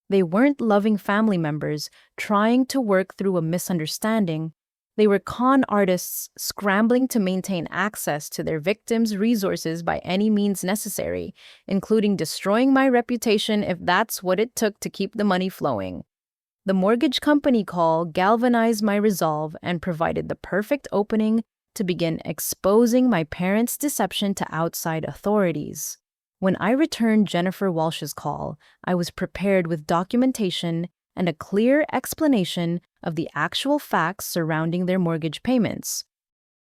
They weren't loving family members trying to work through a misunderstanding. They were con artists scrambling to maintain access to their victims' resources by any means necessary, including destroying my reputation if that's what it took to keep the money flowing. The mortgage company call galvanized my resolve and provided the perfect opening to begin exposing my parents' deception to outside authorities. When I returned Jennifer Walsh's call, I was prepared with documentation and a clear explanation of the actual facts surrounding their mortgage payments.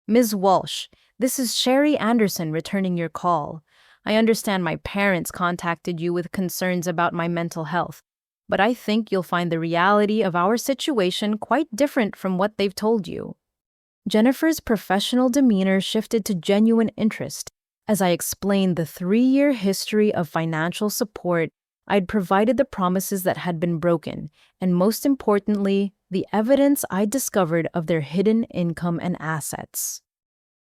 Ms. Walsh, this is Sherry Anderson returning your call. I understand my parents contacted you with concerns about my mental health, but I think you'll find the reality of our situation quite different from what they've told you. Jennifer's professional demeanor shifted to genuine interest as I explained the 3-year history of financial support I'd provided, the promises that had been broken, and most importantly, the evidence I'd discovered of their hidden income and assets.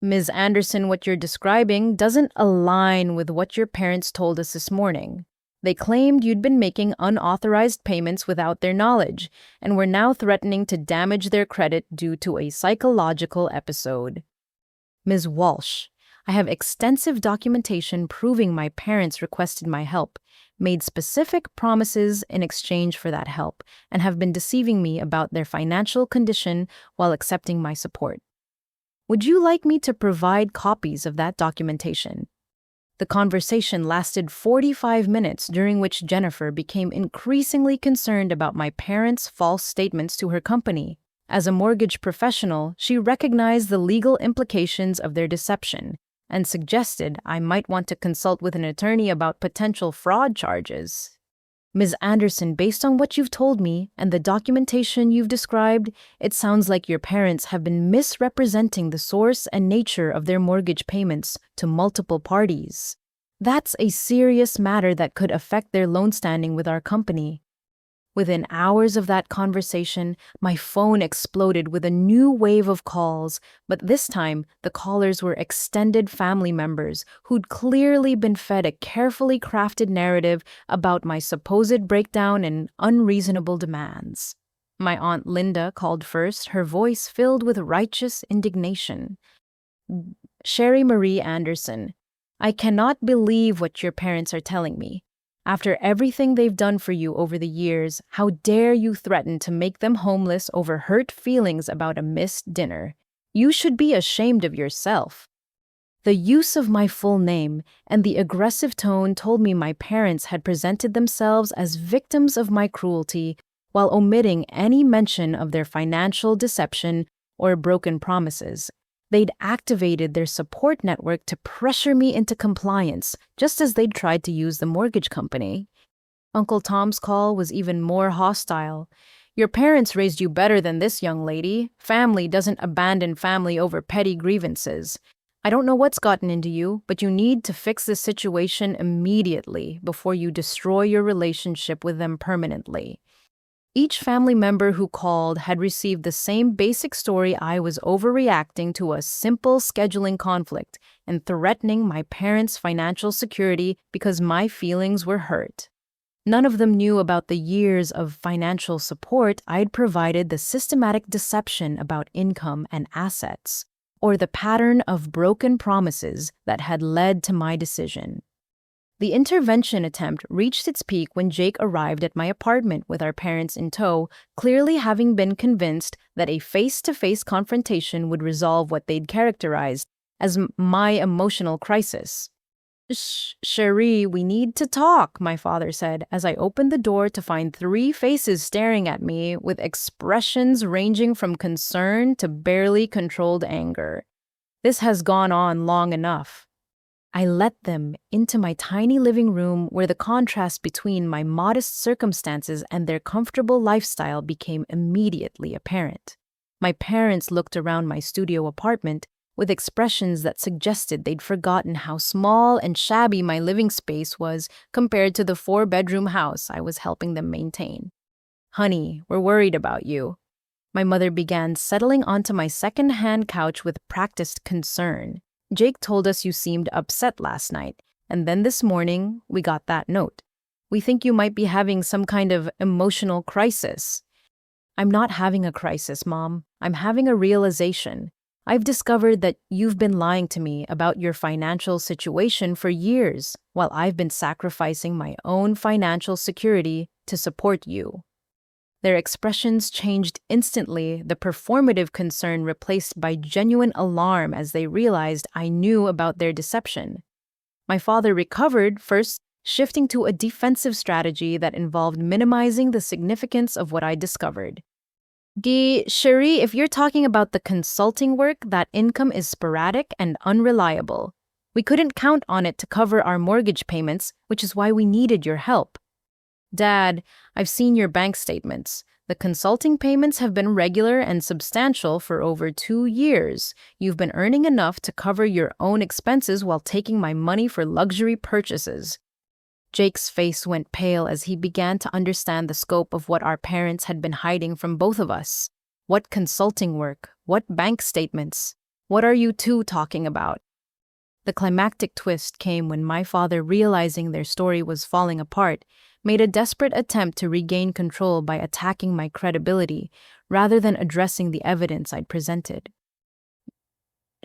Ms. Anderson, what you're describing doesn't align with what your parents told us this morning. They claimed you'd been making unauthorized payments without their knowledge, and were now threatening to damage their credit due to a psychological episode. Ms. Walsh, I have extensive documentation proving my parents requested my help, made specific promises in exchange for that help, and have been deceiving me about their financial condition while accepting my support. Would you like me to provide copies of that documentation? The conversation lasted 45 minutes, during which Jennifer became increasingly concerned about my parents' false statements to her company. As a mortgage professional, she recognized the legal implications of their deception and suggested I might want to consult with an attorney about potential fraud charges. Ms. Anderson, based on what you've told me and the documentation you've described, it sounds like your parents have been misrepresenting the source and nature of their mortgage payments to multiple parties. That's a serious matter that could affect their loan standing with our company. Within hours of that conversation, my phone exploded with a new wave of calls, but this time the callers were extended family members who'd clearly been fed a carefully crafted narrative about my supposed breakdown and unreasonable demands. My Aunt Linda called first, her voice filled with righteous indignation. Sherry Marie Anderson, I cannot believe what your parents are telling me. After everything they've done for you over the years, how dare you threaten to make them homeless over hurt feelings about a missed dinner? You should be ashamed of yourself. The use of my full name and the aggressive tone told me my parents had presented themselves as victims of my cruelty while omitting any mention of their financial deception or broken promises. They'd activated their support network to pressure me into compliance, just as they'd tried to use the mortgage company. Uncle Tom's call was even more hostile. Your parents raised you better than this, young lady. Family doesn't abandon family over petty grievances. I don't know what's gotten into you, but you need to fix this situation immediately before you destroy your relationship with them permanently. Each family member who called had received the same basic story: I was overreacting to a simple scheduling conflict and threatening my parents' financial security because my feelings were hurt. None of them knew about the years of financial support I'd provided, the systematic deception about income and assets, or the pattern of broken promises that had led to my decision. The intervention attempt reached its peak when Jake arrived at my apartment with our parents in tow, clearly having been convinced that a face-to-face confrontation would resolve what they'd characterized as my emotional crisis. Cherie, we need to talk, my father said as I opened the door to find 3 faces staring at me with expressions ranging from concern to barely controlled anger. This has gone on long enough. I let them into my tiny living room where the contrast between my modest circumstances and their comfortable lifestyle became immediately apparent. My parents looked around my studio apartment with expressions that suggested they'd forgotten how small and shabby my living space was compared to the 4-bedroom house I was helping them maintain. Honey, we're worried about you. My mother began settling onto my second-hand couch with practiced concern. Jake told us you seemed upset last night, and then this morning we got that note. We think you might be having some kind of emotional crisis. I'm not having a crisis, Mom. I'm having a realization. I've discovered that you've been lying to me about your financial situation for years, while I've been sacrificing my own financial security to support you. Their expressions changed instantly, the performative concern replaced by genuine alarm as they realized I knew about their deception. My father recovered, first shifting to a defensive strategy that involved minimizing the significance of what I discovered. Cherie, if you're talking about the consulting work, that income is sporadic and unreliable. We couldn't count on it to cover our mortgage payments, which is why we needed your help. Dad, I've seen your bank statements. The consulting payments have been regular and substantial for over 2 years. You've been earning enough to cover your own expenses while taking my money for luxury purchases. Jake's face went pale as he began to understand the scope of what our parents had been hiding from both of us. What consulting work? What bank statements? What are you two talking about? The climactic twist came when my father, realizing their story was falling apart, made a desperate attempt to regain control by attacking my credibility rather than addressing the evidence I'd presented.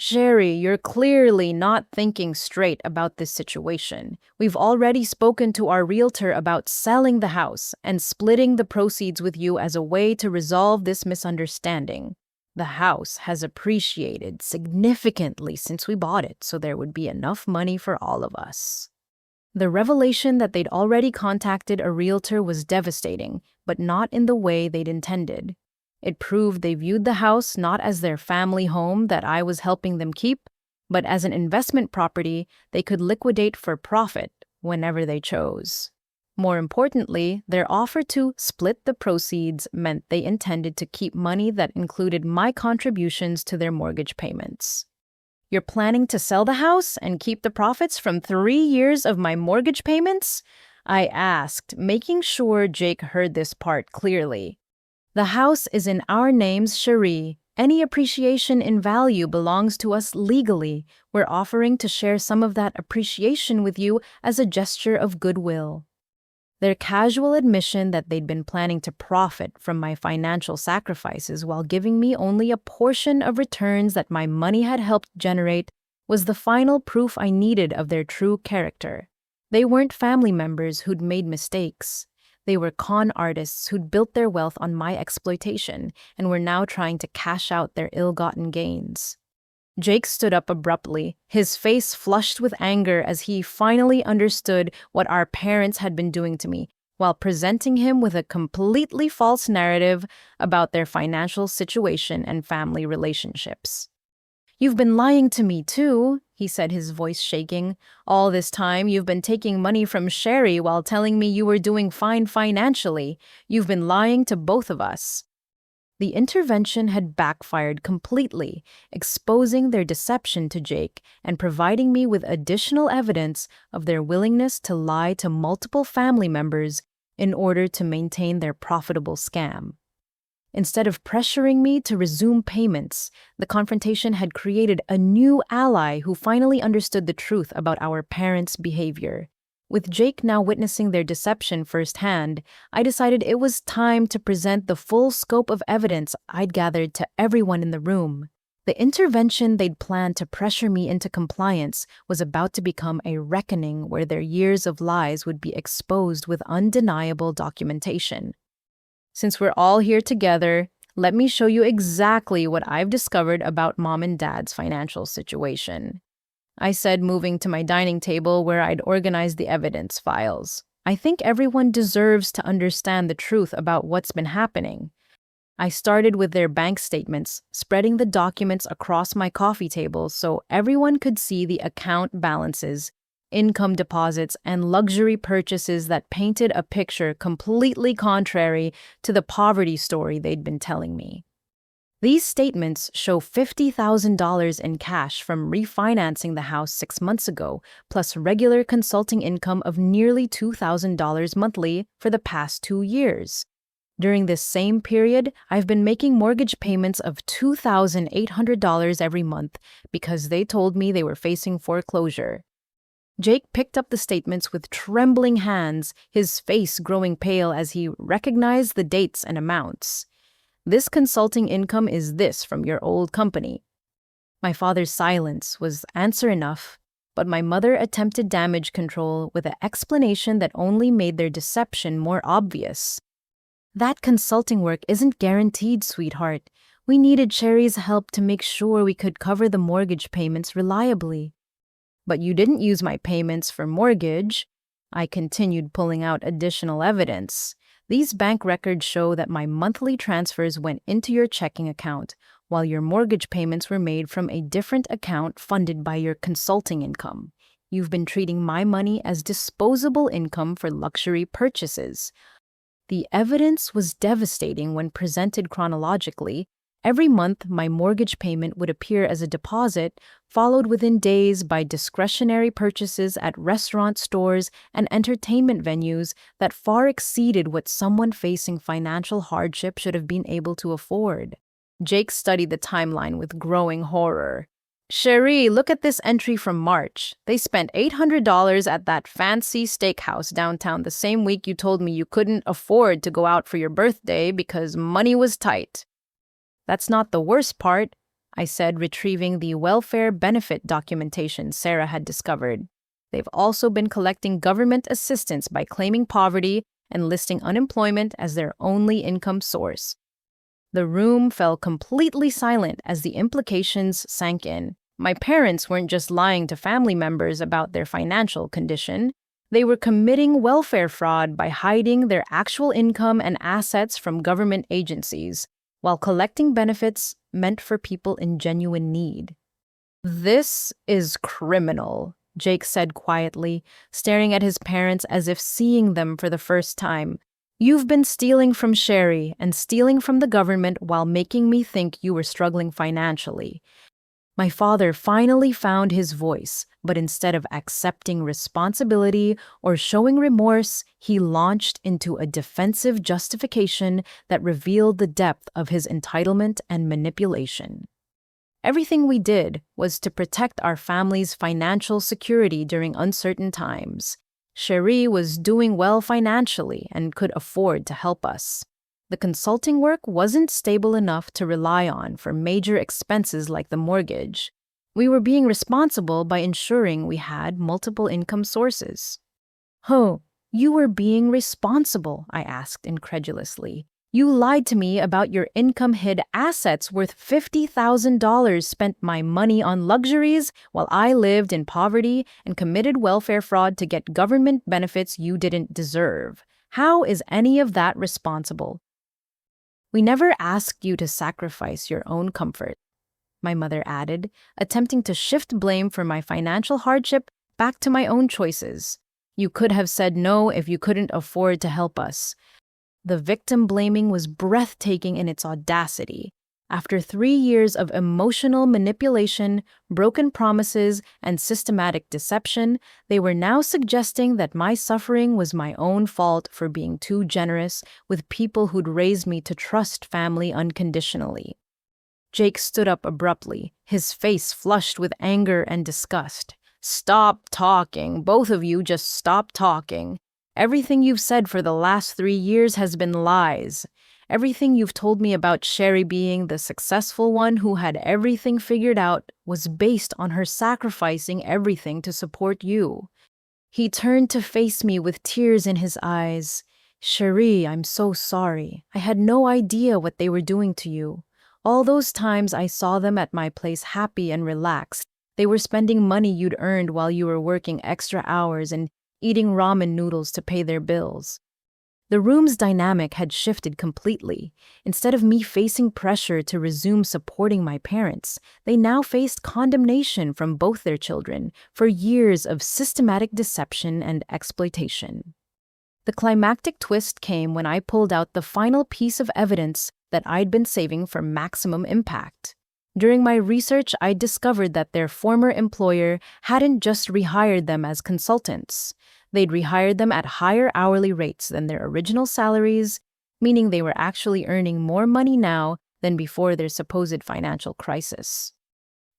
Sherry, you're clearly not thinking straight about this situation. We've already spoken to our realtor about selling the house and splitting the proceeds with you as a way to resolve this misunderstanding. The house has appreciated significantly since we bought it, so there would be enough money for all of us. The revelation that they'd already contacted a realtor was devastating, but not in the way they'd intended. It proved they viewed the house not as their family home that I was helping them keep, but as an investment property they could liquidate for profit whenever they chose. More importantly, their offer to split the proceeds meant they intended to keep money that included my contributions to their mortgage payments. You're planning to sell the house and keep the profits from 3 years of my mortgage payments? I asked, making sure Jake heard this part clearly. The house is in our names, Cherie. Any appreciation in value belongs to us legally. We're offering to share some of that appreciation with you as a gesture of goodwill. Their casual admission that they'd been planning to profit from my financial sacrifices while giving me only a portion of returns that my money had helped generate was the final proof I needed of their true character. They weren't family members who'd made mistakes. They were con artists who'd built their wealth on my exploitation and were now trying to cash out their ill-gotten gains. Jake stood up abruptly, his face flushed with anger as he finally understood what our parents had been doing to me, while presenting him with a completely false narrative about their financial situation and family relationships. You've been lying to me too, he said, his voice shaking. All this time you've been taking money from Sherry while telling me you were doing fine financially. You've been lying to both of us. The intervention had backfired completely, exposing their deception to Jake and providing me with additional evidence of their willingness to lie to multiple family members in order to maintain their profitable scam. Instead of pressuring me to resume payments, the confrontation had created a new ally who finally understood the truth about our parents' behavior. With Jake now witnessing their deception firsthand, I decided it was time to present the full scope of evidence I'd gathered to everyone in the room. The intervention they'd planned to pressure me into compliance was about to become a reckoning where their years of lies would be exposed with undeniable documentation. Since we're all here together, let me show you exactly what I've discovered about Mom and Dad's financial situation, I said, moving to my dining table where I'd organized the evidence files. I think everyone deserves to understand the truth about what's been happening. I started with their bank statements, spreading the documents across my coffee table so everyone could see the account balances, income deposits, and luxury purchases that painted a picture completely contrary to the poverty story they'd been telling me. These statements show $50,000 in cash from refinancing the house 6 months ago, plus regular consulting income of nearly $2,000 monthly for the past 2 years. During this same period, I've been making mortgage payments of $2,800 every month because they told me they were facing foreclosure. Jake picked up the statements with trembling hands, his face growing pale as he recognized the dates and amounts. This consulting income is this from your old company. My father's silence was answer enough, but my mother attempted damage control with an explanation that only made their deception more obvious. That consulting work isn't guaranteed, sweetheart. We needed Sherry's help to make sure we could cover the mortgage payments reliably. But you didn't use my payments for mortgage. I continued pulling out additional evidence. These bank records show that my monthly transfers went into your checking account, while your mortgage payments were made from a different account funded by your consulting income. You've been treating my money as disposable income for luxury purchases. The evidence was devastating when presented chronologically. Every month, my mortgage payment would appear as a deposit, followed within days by discretionary purchases at restaurant stores and entertainment venues that far exceeded what someone facing financial hardship should have been able to afford. Jake studied the timeline with growing horror. Cherie, look at this entry from March. They spent $800 at that fancy steakhouse downtown the same week you told me you couldn't afford to go out for your birthday because money was tight. That's not the worst part, I said, retrieving the welfare benefit documentation Sarah had discovered. They've also been collecting government assistance by claiming poverty and listing unemployment as their only income source. The room fell completely silent as the implications sank in. My parents weren't just lying to family members about their financial condition. They were committing welfare fraud by hiding their actual income and assets from government agencies, while collecting benefits meant for people in genuine need. This is criminal, Jake said quietly, staring at his parents as if seeing them for the first time. You've been stealing from Sherry and stealing from the government while making me think you were struggling financially. My father finally found his voice, but instead of accepting responsibility or showing remorse, he launched into a defensive justification that revealed the depth of his entitlement and manipulation. Everything we did was to protect our family's financial security during uncertain times. Cherie was doing well financially and could afford to help us. The consulting work wasn't stable enough to rely on for major expenses like the mortgage. We were being responsible by ensuring we had multiple income sources. Oh, you were being responsible, I asked incredulously. You lied to me about your income hid assets worth $50,000, spent my money on luxuries while I lived in poverty, and committed welfare fraud to get government benefits you didn't deserve. How is any of that responsible? We never asked you to sacrifice your own comfort, my mother added, attempting to shift blame for my financial hardship back to my own choices. You could have said no if you couldn't afford to help us. The victim blaming was breathtaking in its audacity. After 3 years of emotional manipulation, broken promises, and systematic deception, they were now suggesting that my suffering was my own fault for being too generous with people who'd raised me to trust family unconditionally. Jake stood up abruptly, his face flushed with anger and disgust. Stop talking. Both of you just stop talking. Everything you've said for the last 3 years has been lies. Everything you've told me about Sherry being the successful one who had everything figured out was based on her sacrificing everything to support you. He turned to face me with tears in his eyes. Sherry, I'm so sorry. I had no idea what they were doing to you. All those times I saw them at my place happy and relaxed, they were spending money you'd earned while you were working extra hours and eating ramen noodles to pay their bills. The room's dynamic had shifted completely. Instead of me facing pressure to resume supporting my parents, they now faced condemnation from both their children for years of systematic deception and exploitation. The climactic twist came when I pulled out the final piece of evidence that I'd been saving for maximum impact. During my research, I discovered that their former employer hadn't just rehired them as consultants. They'd rehired them at higher hourly rates than their original salaries, meaning they were actually earning more money now than before their supposed financial crisis.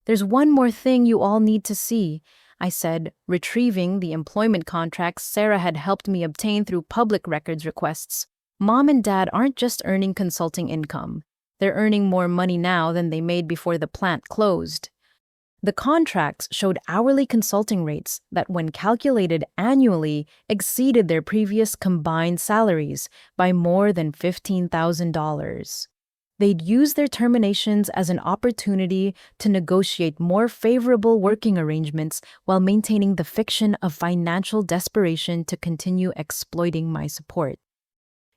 There's one more thing you all need to see. I said, retrieving the employment contracts Sarah had helped me obtain through public records requests. Mom and Dad aren't just earning consulting income. They're earning more money now than they made before the plant closed. The contracts showed hourly consulting rates that, when calculated annually, exceeded their previous combined salaries by more than $15,000. They'd use their terminations as an opportunity to negotiate more favorable working arrangements while maintaining the fiction of financial desperation to continue exploiting my support.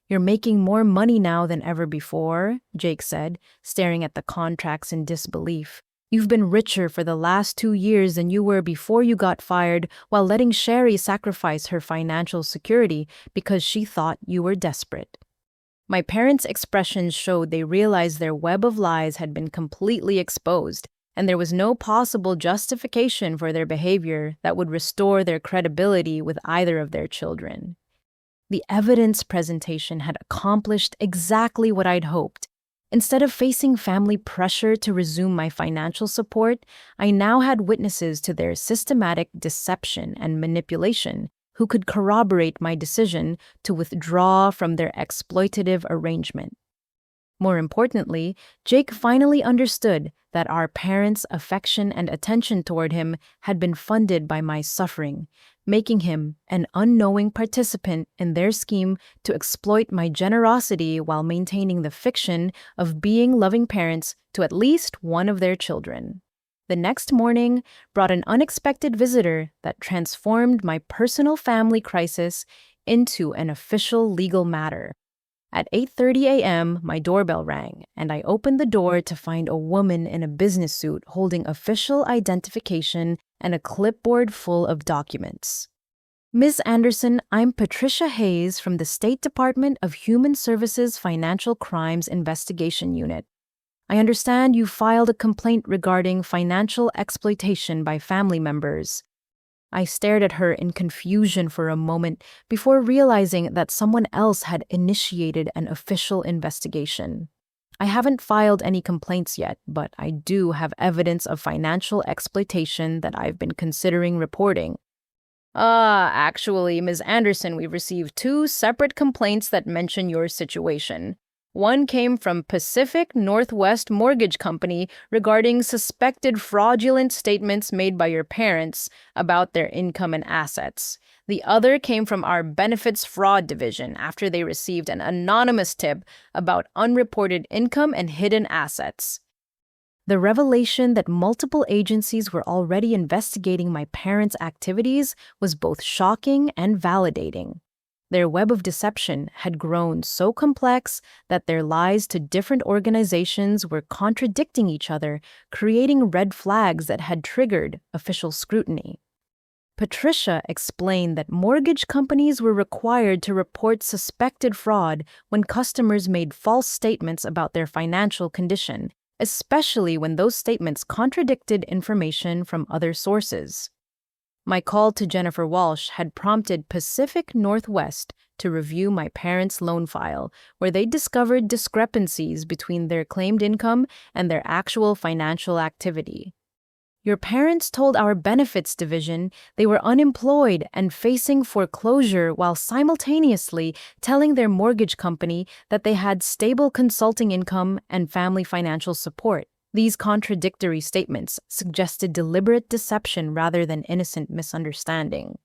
"You're making more money now than ever before," Jake said, staring at the contracts in disbelief. "You've been richer for the last 2 years than you were before you got fired, while letting Sherry sacrifice her financial security because she thought you were desperate." My parents' expressions showed they realized their web of lies had been completely exposed, and there was no possible justification for their behavior that would restore their credibility with either of their children. The evidence presentation had accomplished exactly what I'd hoped. Instead of facing family pressure to resume my financial support, I now had witnesses to their systematic deception and manipulation who could corroborate my decision to withdraw from their exploitative arrangement. More importantly, Jake finally understood that our parents' affection and attention toward him had been funded by my suffering, making him an unknowing participant in their scheme to exploit my generosity while maintaining the fiction of being loving parents to at least one of their children. The next morning brought an unexpected visitor that transformed my personal family crisis into an official legal matter. At 8:30 a.m., my doorbell rang, and I opened the door to find a woman in a business suit holding official identification and a clipboard full of documents. "Ms. Anderson, I'm Patricia Hayes from the State Department of Human Services Financial Crimes Investigation Unit. I understand you filed a complaint regarding financial exploitation by family members." I stared at her in confusion for a moment before realizing that someone else had initiated an official investigation. "I haven't filed any complaints yet, but I do have evidence of financial exploitation that I've been considering reporting." Actually, Ms. Anderson, we've received 2 separate complaints that mention your situation. One came from Pacific Northwest Mortgage Company regarding suspected fraudulent statements made by your parents about their income and assets. The other came from our Benefits Fraud Division after they received an anonymous tip about unreported income and hidden assets. The revelation that multiple agencies were already investigating my parents' activities was both shocking and validating. Their web of deception had grown so complex that their lies to different organizations were contradicting each other, creating red flags that had triggered official scrutiny. Patricia explained that mortgage companies were required to report suspected fraud when customers made false statements about their financial condition, especially when those statements contradicted information from other sources. My call to Jennifer Walsh had prompted Pacific Northwest to review my parents' loan file, where they discovered discrepancies between their claimed income and their actual financial activity. "Your parents told our benefits division they were unemployed and facing foreclosure while simultaneously telling their mortgage company that they had stable consulting income and family financial support. These contradictory statements suggested deliberate deception rather than innocent misunderstanding."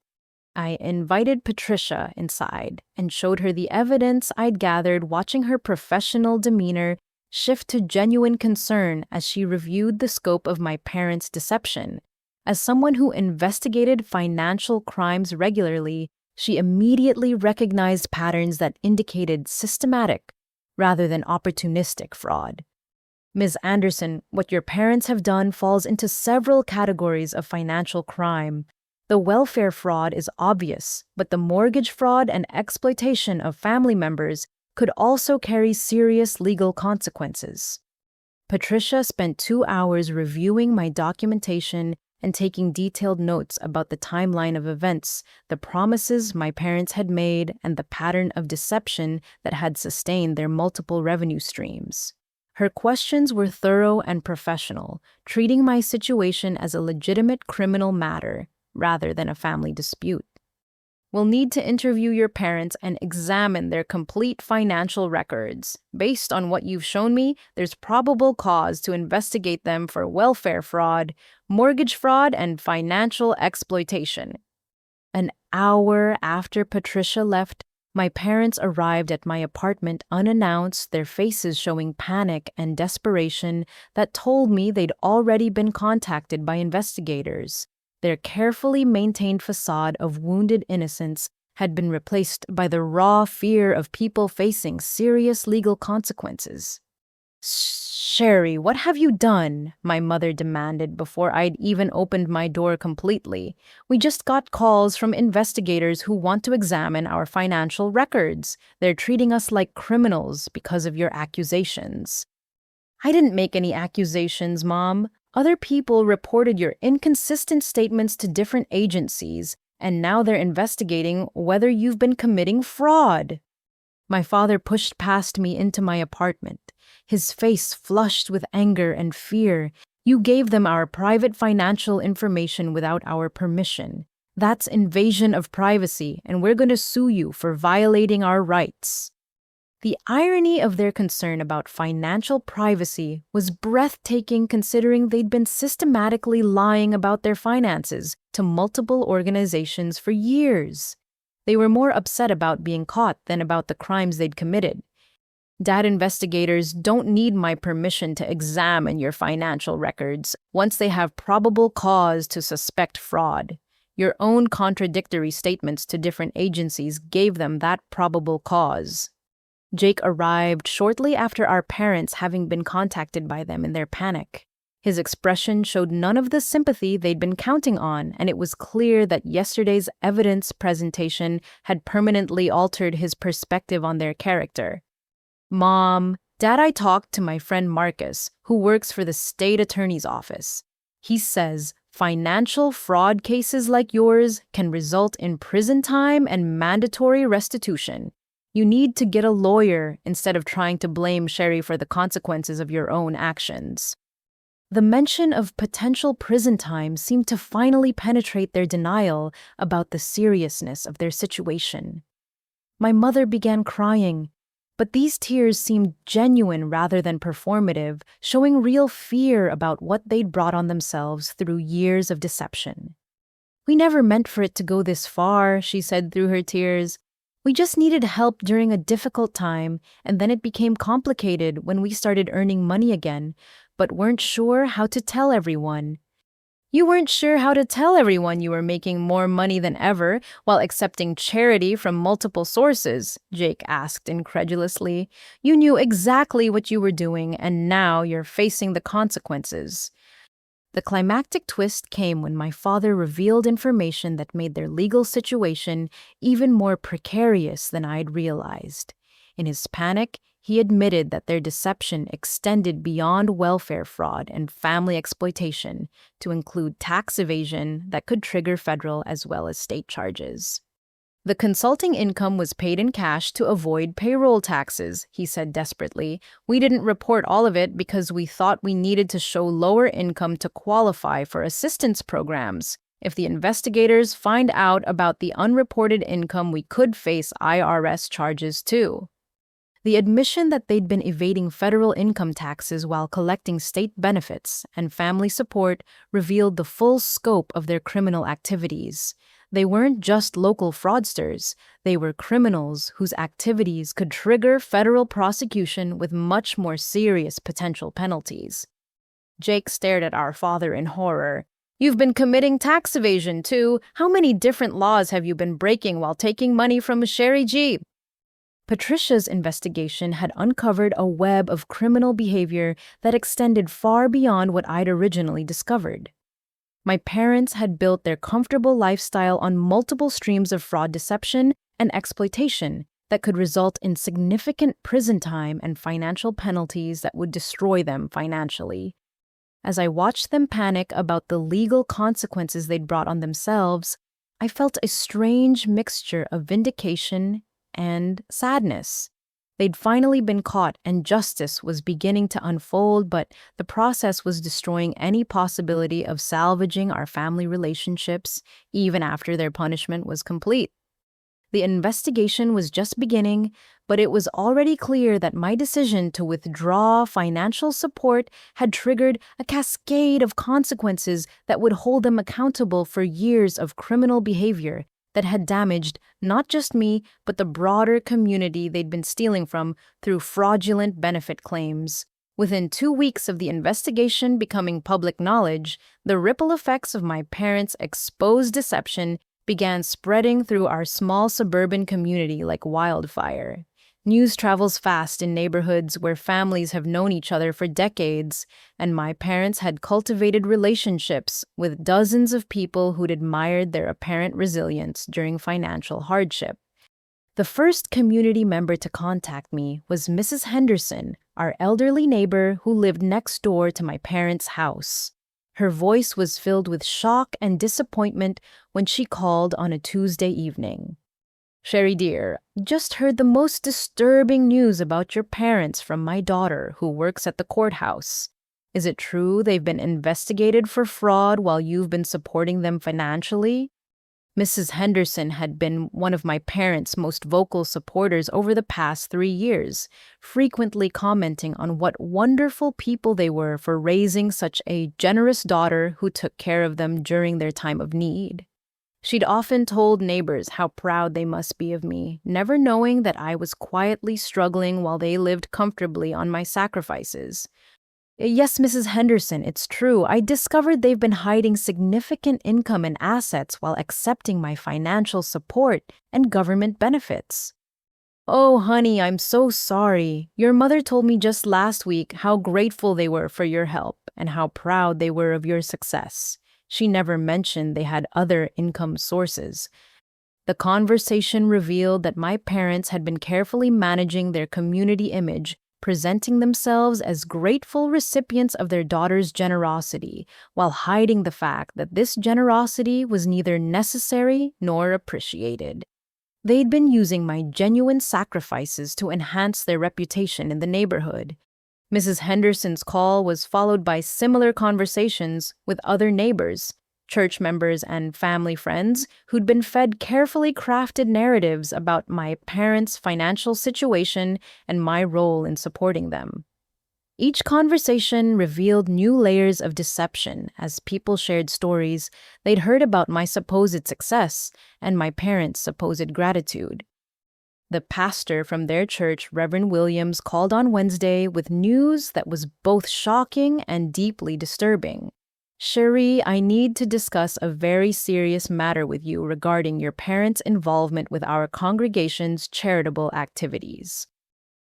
I invited Patricia inside and showed her the evidence I'd gathered, watching her professional demeanor shift to genuine concern as she reviewed the scope of my parents' deception. As someone who investigated financial crimes regularly, she immediately recognized patterns that indicated systematic rather than opportunistic fraud. "Ms. Anderson, what your parents have done falls into several categories of financial crime. The welfare fraud is obvious, but the mortgage fraud and exploitation of family members could also carry serious legal consequences." Patricia spent 2 hours reviewing my documentation and taking detailed notes about the timeline of events, the promises my parents had made, and the pattern of deception that had sustained their multiple revenue streams. Her questions were thorough and professional, treating my situation as a legitimate criminal matter rather than a family dispute. We'll need to interview your parents and examine their complete financial records. Based on what you've shown me, there's probable cause to investigate them for welfare fraud, mortgage fraud, and financial exploitation. An hour after Patricia left, my parents arrived at my apartment unannounced, their faces showing panic and desperation that told me they'd already been contacted by investigators. Their carefully maintained facade of wounded innocence had been replaced by the raw fear of people facing serious legal consequences. "Sherry, what have you done?" my mother demanded before I'd even opened my door completely. "We just got calls from investigators who want to examine our financial records. They're treating us like criminals because of your accusations." "I didn't make any accusations, Mom. Other people reported your inconsistent statements to different agencies, and now they're investigating whether you've been committing fraud." My father pushed past me into my apartment, his face flushed with anger and fear. "You gave them our private financial information without our permission. That's invasion of privacy, and we're going to sue you for violating our rights." The irony of their concern about financial privacy was breathtaking, considering they'd been systematically lying about their finances to multiple organizations for years. They were more upset about being caught than about the crimes they'd committed. "Dad, investigators don't need my permission to examine your financial records once they have probable cause to suspect fraud. Your own contradictory statements to different agencies gave them that probable cause." Jake arrived shortly after our parents having been contacted by them in their panic. His expression showed none of the sympathy they'd been counting on, and it was clear that yesterday's evidence presentation had permanently altered his perspective on their character. "Mom, Dad, I talked to my friend Marcus, who works for the state attorney's office. He says financial fraud cases like yours can result in prison time and mandatory restitution. You need to get a lawyer instead of trying to blame Sherry for the consequences of your own actions." The mention of potential prison time seemed to finally penetrate their denial about the seriousness of their situation. My mother began crying, but these tears seemed genuine rather than performative, showing real fear about what they'd brought on themselves through years of deception. "We never meant for it to go this far," she said through her tears. "We just needed help during a difficult time, and then it became complicated when we started earning money again, but weren't sure how to tell everyone." "You weren't sure how to tell everyone you were making more money than ever while accepting charity from multiple sources?" Jake asked incredulously. "You knew exactly what you were doing, and now you're facing the consequences." The climactic twist came when my father revealed information that made their legal situation even more precarious than I'd realized. In his panic, he admitted that their deception extended beyond welfare fraud and family exploitation to include tax evasion that could trigger federal as well as state charges. "The consulting income was paid in cash to avoid payroll taxes," he said desperately. "We didn't report all of it because we thought we needed to show lower income to qualify for assistance programs. If the investigators find out about the unreported income, we could face IRS charges too." The admission that they'd been evading federal income taxes while collecting state benefits and family support revealed the full scope of their criminal activities. They weren't just local fraudsters, they were criminals whose activities could trigger federal prosecution with much more serious potential penalties. Jake stared at our father in horror. "You've been committing tax evasion, too. How many different laws have you been breaking while taking money from Sherry G?" Patricia's investigation had uncovered a web of criminal behavior that extended far beyond what I'd originally discovered. My parents had built their comfortable lifestyle on multiple streams of fraud, deception, and exploitation that could result in significant prison time and financial penalties that would destroy them financially. As I watched them panic about the legal consequences they'd brought on themselves, I felt a strange mixture of vindication and sadness. They'd finally been caught and justice was beginning to unfold, but the process was destroying any possibility of salvaging our family relationships even after their punishment was complete. The investigation was just beginning, but it was already clear that my decision to withdraw financial support had triggered a cascade of consequences that would hold them accountable for years of criminal behavior that had damaged not just me, but the broader community they'd been stealing from through fraudulent benefit claims. Within 2 weeks of the investigation becoming public knowledge, the ripple effects of my parents' exposed deception began spreading through our small suburban community like wildfire. News travels fast in neighborhoods where families have known each other for decades, and my parents had cultivated relationships with dozens of people who'd admired their apparent resilience during financial hardship. The first community member to contact me was Mrs. Henderson, our elderly neighbor who lived next door to my parents' house. Her voice was filled with shock and disappointment when she called on a Tuesday evening. "Sherry dear, just heard the most disturbing news about your parents from my daughter who works at the courthouse. Is it true they've been investigated for fraud while you've been supporting them financially?" Mrs. Henderson had been one of my parents' most vocal supporters over the past 3 years, frequently commenting on what wonderful people they were for raising such a generous daughter who took care of them during their time of need. She'd often told neighbors how proud they must be of me, never knowing that I was quietly struggling while they lived comfortably on my sacrifices. "Yes, Mrs. Henderson, it's true. I discovered they've been hiding significant income and assets while accepting my financial support and government benefits." "Oh, honey, I'm so sorry. Your mother told me just last week how grateful they were for your help and how proud they were of your success. She never mentioned they had other income sources." The conversation revealed that my parents had been carefully managing their community image, presenting themselves as grateful recipients of their daughter's generosity, while hiding the fact that this generosity was neither necessary nor appreciated. They'd been using my genuine sacrifices to enhance their reputation in the neighborhood. Mrs. Henderson's call was followed by similar conversations with other neighbors, church members, and family friends who'd been fed carefully crafted narratives about my parents' financial situation and my role in supporting them. Each conversation revealed new layers of deception as people shared stories they'd heard about my supposed success and my parents' supposed gratitude. The pastor from their church, Reverend Williams, called on Wednesday with news that was both shocking and deeply disturbing. "Cherie, I need to discuss a very serious matter with you regarding your parents' involvement with our congregation's charitable activities."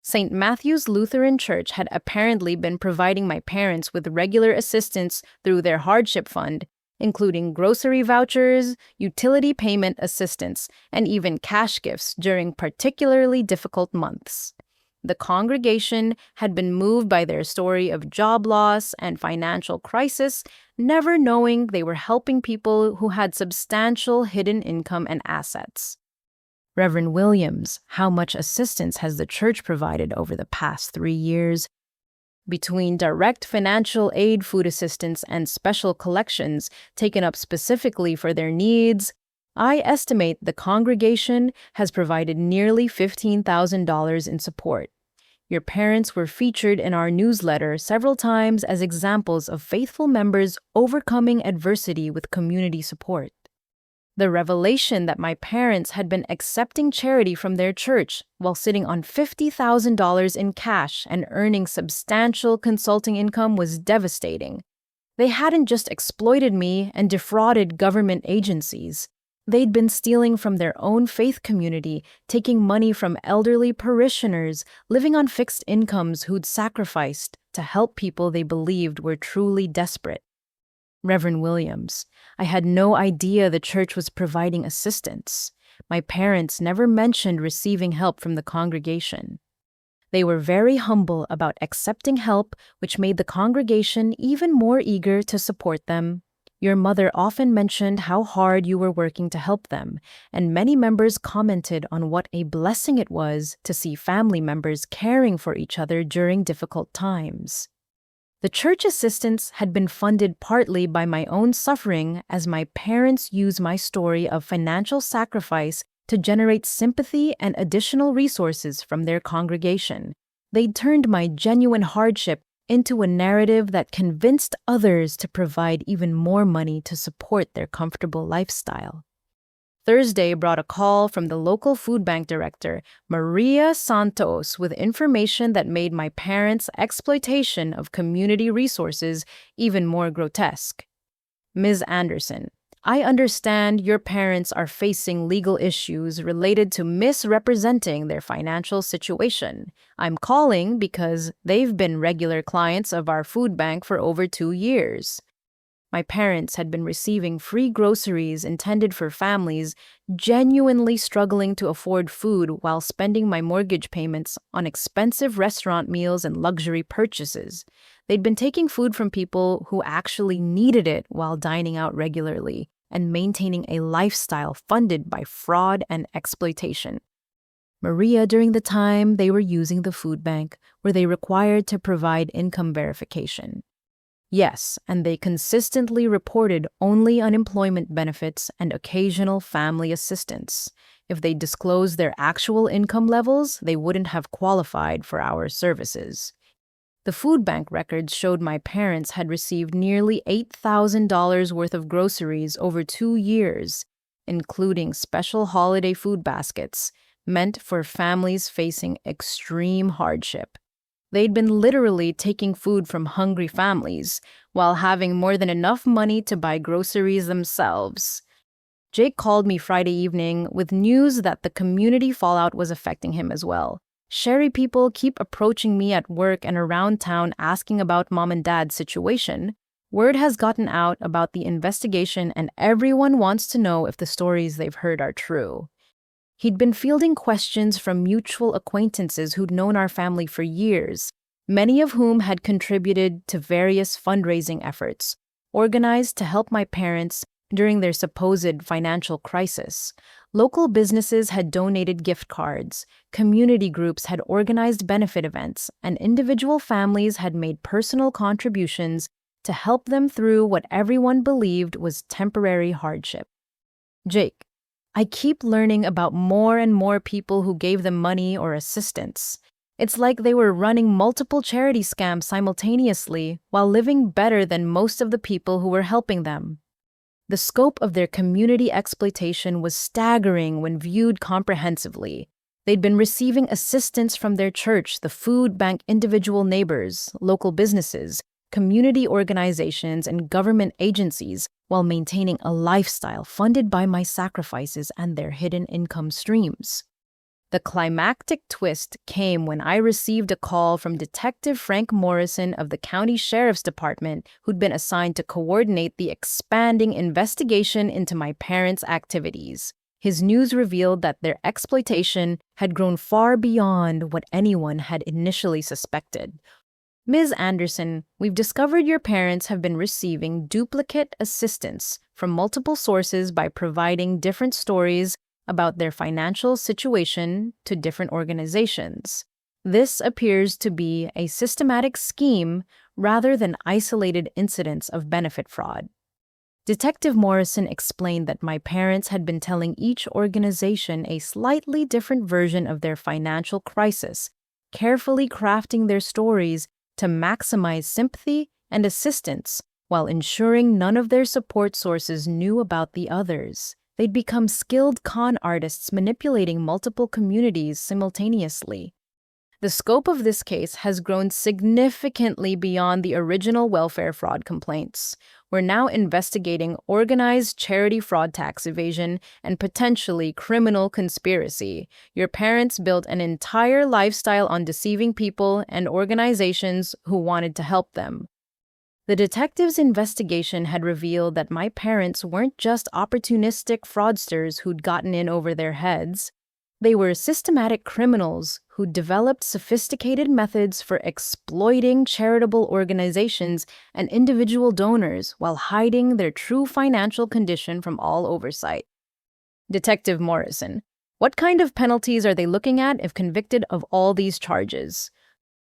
St. Matthew's Lutheran Church had apparently been providing my parents with regular assistance through their hardship fund, including grocery vouchers, utility payment assistance, and even cash gifts during particularly difficult months. The congregation had been moved by their story of job loss and financial crisis, never knowing they were helping people who had substantial hidden income and assets. "Reverend Williams, how much assistance has the church provided over the past 3 years?" Between direct financial aid, food assistance, and special collections taken up specifically for their needs, I estimate the congregation has provided nearly $15,000 in support. Your parents were featured in our newsletter several times as examples of faithful members overcoming adversity with community support. The revelation that my parents had been accepting charity from their church while sitting on $50,000 in cash and earning substantial consulting income was devastating. They hadn't just exploited me and defrauded government agencies. They'd been stealing from their own faith community, taking money from elderly parishioners, living on fixed incomes who'd sacrificed to help people they believed were truly desperate. "Reverend Williams, I had no idea the church was providing assistance. My parents never mentioned receiving help from the congregation. They were very humble about accepting help, which made the congregation even more eager to support them. Your mother often mentioned how hard you were working to help them, and many members commented on what a blessing it was to see family members caring for each other during difficult times. The church assistance had been funded partly by my own suffering as my parents used my story of financial sacrifice to generate sympathy and additional resources from their congregation. They turned my genuine hardship into a narrative that convinced others to provide even more money to support their comfortable lifestyle. Thursday brought a call from the local food bank director, Maria Santos, with information that made my parents' exploitation of community resources even more grotesque. Ms. Anderson, I understand your parents are facing legal issues related to misrepresenting their financial situation. I'm calling because they've been regular clients of our food bank for over 2 years. My parents had been receiving free groceries intended for families genuinely struggling to afford food while spending my mortgage payments on expensive restaurant meals and luxury purchases. They'd been taking food from people who actually needed it while dining out regularly and maintaining a lifestyle funded by fraud and exploitation. Maria, during the time they were using the food bank, were they required to provide income verification? Yes, and they consistently reported only unemployment benefits and occasional family assistance. If they disclosed their actual income levels, they wouldn't have qualified for our services. The food bank records showed my parents had received nearly $8,000 worth of groceries over 2 years, including special holiday food baskets meant for families facing extreme hardship. They'd been literally taking food from hungry families while having more than enough money to buy groceries themselves. Jake called me Friday evening with news that the community fallout was affecting him as well. Sherry people keep approaching me at work and around town asking about mom and dad's situation. Word has gotten out about the investigation and everyone wants to know if the stories they've heard are true. He'd been fielding questions from mutual acquaintances who'd known our family for years, many of whom had contributed to various fundraising efforts, organized to help my parents during their supposed financial crisis. Local businesses had donated gift cards, community groups had organized benefit events, and individual families had made personal contributions to help them through what everyone believed was temporary hardship. Jake, I keep learning about more and more people who gave them money or assistance. It's like they were running multiple charity scams simultaneously while living better than most of the people who were helping them. The scope of their community exploitation was staggering when viewed comprehensively. They'd been receiving assistance from their church, the food bank, individual neighbors, local businesses, community organizations, and government agencies while maintaining a lifestyle funded by my sacrifices and their hidden income streams. The climactic twist came when I received a call from Detective Frank Morrison of the County Sheriff's Department, who'd been assigned to coordinate the expanding investigation into my parents' activities. His news revealed that their exploitation had grown far beyond what anyone had initially suspected. Ms. Anderson, we've discovered your parents have been receiving duplicate assistance from multiple sources by providing different stories about their financial situation to different organizations. This appears to be a systematic scheme rather than isolated incidents of benefit fraud. Detective Morrison explained that my parents had been telling each organization a slightly different version of their financial crisis, carefully crafting their stories to maximize sympathy and assistance while ensuring none of their support sources knew about the others. They'd become skilled con artists manipulating multiple communities simultaneously. The scope of this case has grown significantly beyond the original welfare fraud complaints. We're now investigating organized charity fraud, tax evasion, and potentially criminal conspiracy. Your parents built an entire lifestyle on deceiving people and organizations who wanted to help them. The detective's investigation had revealed that my parents weren't just opportunistic fraudsters who'd gotten in over their heads. They were systematic criminals who developed sophisticated methods for exploiting charitable organizations and individual donors while hiding their true financial condition from all oversight. Detective Morrison, what kind of penalties are they looking at if convicted of all these charges?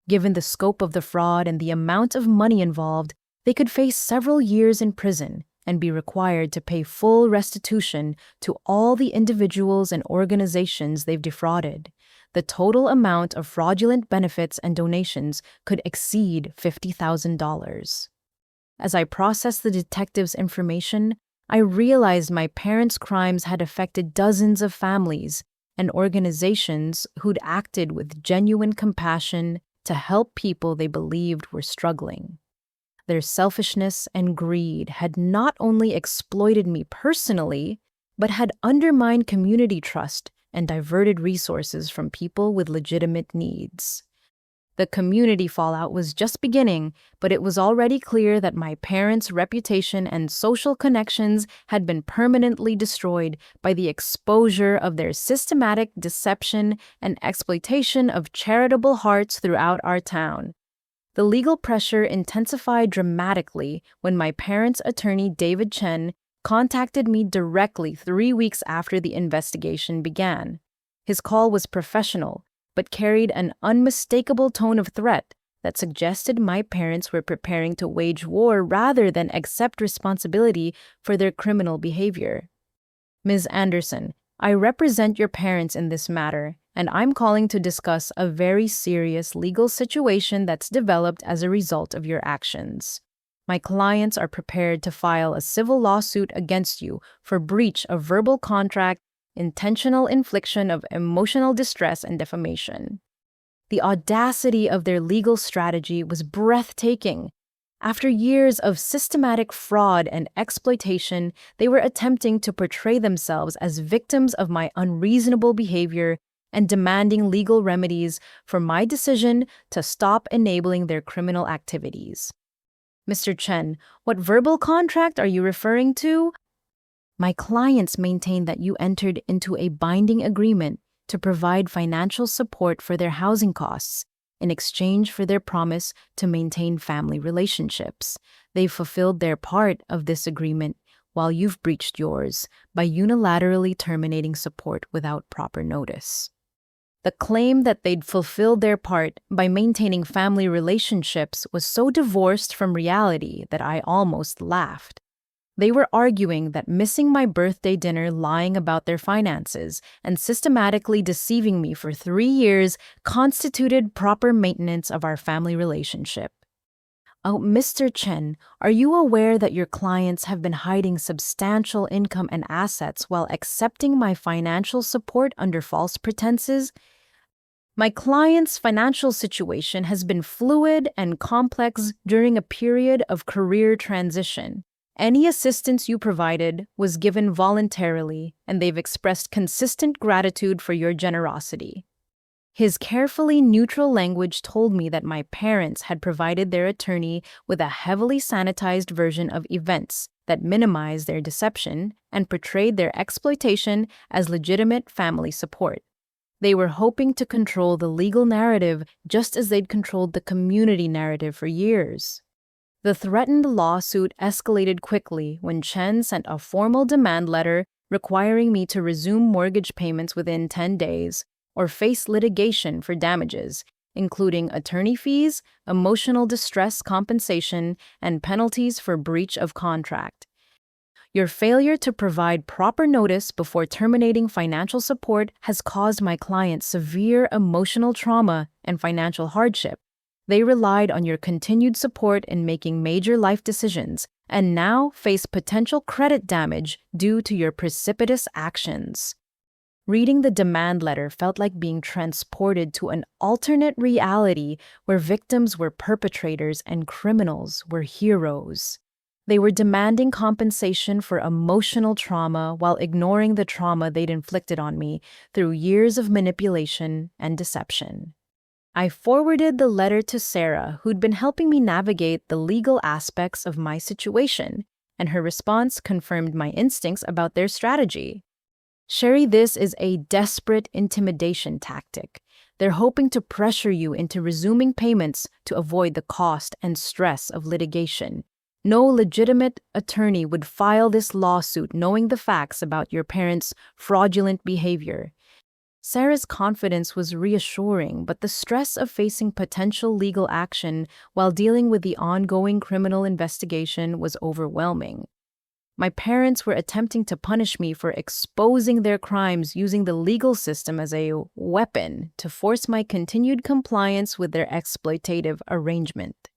Given the scope of the fraud and the amount of money involved, they could face several years in prison and be required to pay full restitution to all the individuals and organizations they've defrauded. The total amount of fraudulent benefits and donations could exceed $50,000. As I processed the detective's information, I realized my parents' crimes had affected dozens of families and organizations who'd acted with genuine compassion to help people they believed were struggling. Their selfishness and greed had not only exploited me personally, but had undermined community trust and diverted resources from people with legitimate needs. The community fallout was just beginning, but it was already clear that my parents' reputation and social connections had been permanently destroyed by the exposure of their systematic deception and exploitation of charitable hearts throughout our town. The legal pressure intensified dramatically when my parents' attorney David Chen contacted me directly 3 weeks after the investigation began. His call was professional, but carried an unmistakable tone of threat that suggested my parents were preparing to wage war rather than accept responsibility for their criminal behavior. Ms. Anderson, I represent your parents in this matter, and I'm calling to discuss a very serious legal situation that's developed as a result of your actions. My clients are prepared to file a civil lawsuit against you for breach of verbal contract, intentional infliction of emotional distress, and defamation. The audacity of their legal strategy was breathtaking. After years of systematic fraud and exploitation, they were attempting to portray themselves as victims of my unreasonable behavior and demanding legal remedies for my decision to stop enabling their criminal activities. Mr. Chen, what verbal contract are you referring to? My clients maintain that you entered into a binding agreement to provide financial support for their housing costs in exchange for their promise to maintain family relationships. They've fulfilled their part of this agreement while you've breached yours by unilaterally terminating support without proper notice. The claim that they'd fulfilled their part by maintaining family relationships was so divorced from reality that I almost laughed. They were arguing that missing my birthday dinner, lying about their finances, and systematically deceiving me for 3 years constituted proper maintenance of our family relationship. Oh, Mr. Chen, are you aware that your clients have been hiding substantial income and assets while accepting my financial support under false pretenses? My client's financial situation has been fluid and complex during a period of career transition. Any assistance you provided was given voluntarily, and they've expressed consistent gratitude for your generosity. His carefully neutral language told me that my parents had provided their attorney with a heavily sanitized version of events that minimized their deception and portrayed their exploitation as legitimate family support. They were hoping to control the legal narrative just as they'd controlled the community narrative for years. The threatened lawsuit escalated quickly when Chen sent a formal demand letter requiring me to resume mortgage payments within 10 days or face litigation for damages, including attorney fees, emotional distress compensation, and penalties for breach of contract. Your failure to provide proper notice before terminating financial support has caused my clients severe emotional trauma and financial hardship. They relied on your continued support in making major life decisions and now face potential credit damage due to your precipitous actions. Reading the demand letter felt like being transported to an alternate reality where victims were perpetrators and criminals were heroes. They were demanding compensation for emotional trauma while ignoring the trauma they'd inflicted on me through years of manipulation and deception. I forwarded the letter to Sarah, who'd been helping me navigate the legal aspects of my situation, and her response confirmed my instincts about their strategy. Sherry, this is a desperate intimidation tactic. They're hoping to pressure you into resuming payments to avoid the cost and stress of litigation. No legitimate attorney would file this lawsuit knowing the facts about your parents' fraudulent behavior. Sarah's confidence was reassuring, but the stress of facing potential legal action while dealing with the ongoing criminal investigation was overwhelming. My parents were attempting to punish me for exposing their crimes using the legal system as a weapon to force my continued compliance with their exploitative arrangement.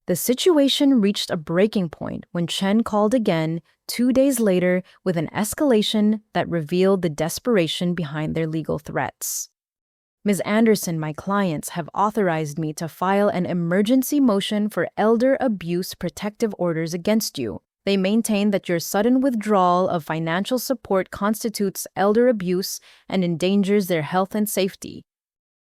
The situation reached a breaking point when Chen called again 2 days later with an escalation that revealed the desperation behind their legal threats. Ms. Anderson, my clients have authorized me to file an emergency motion for elder abuse protective orders against you. They maintain that your sudden withdrawal of financial support constitutes elder abuse and endangers their health and safety.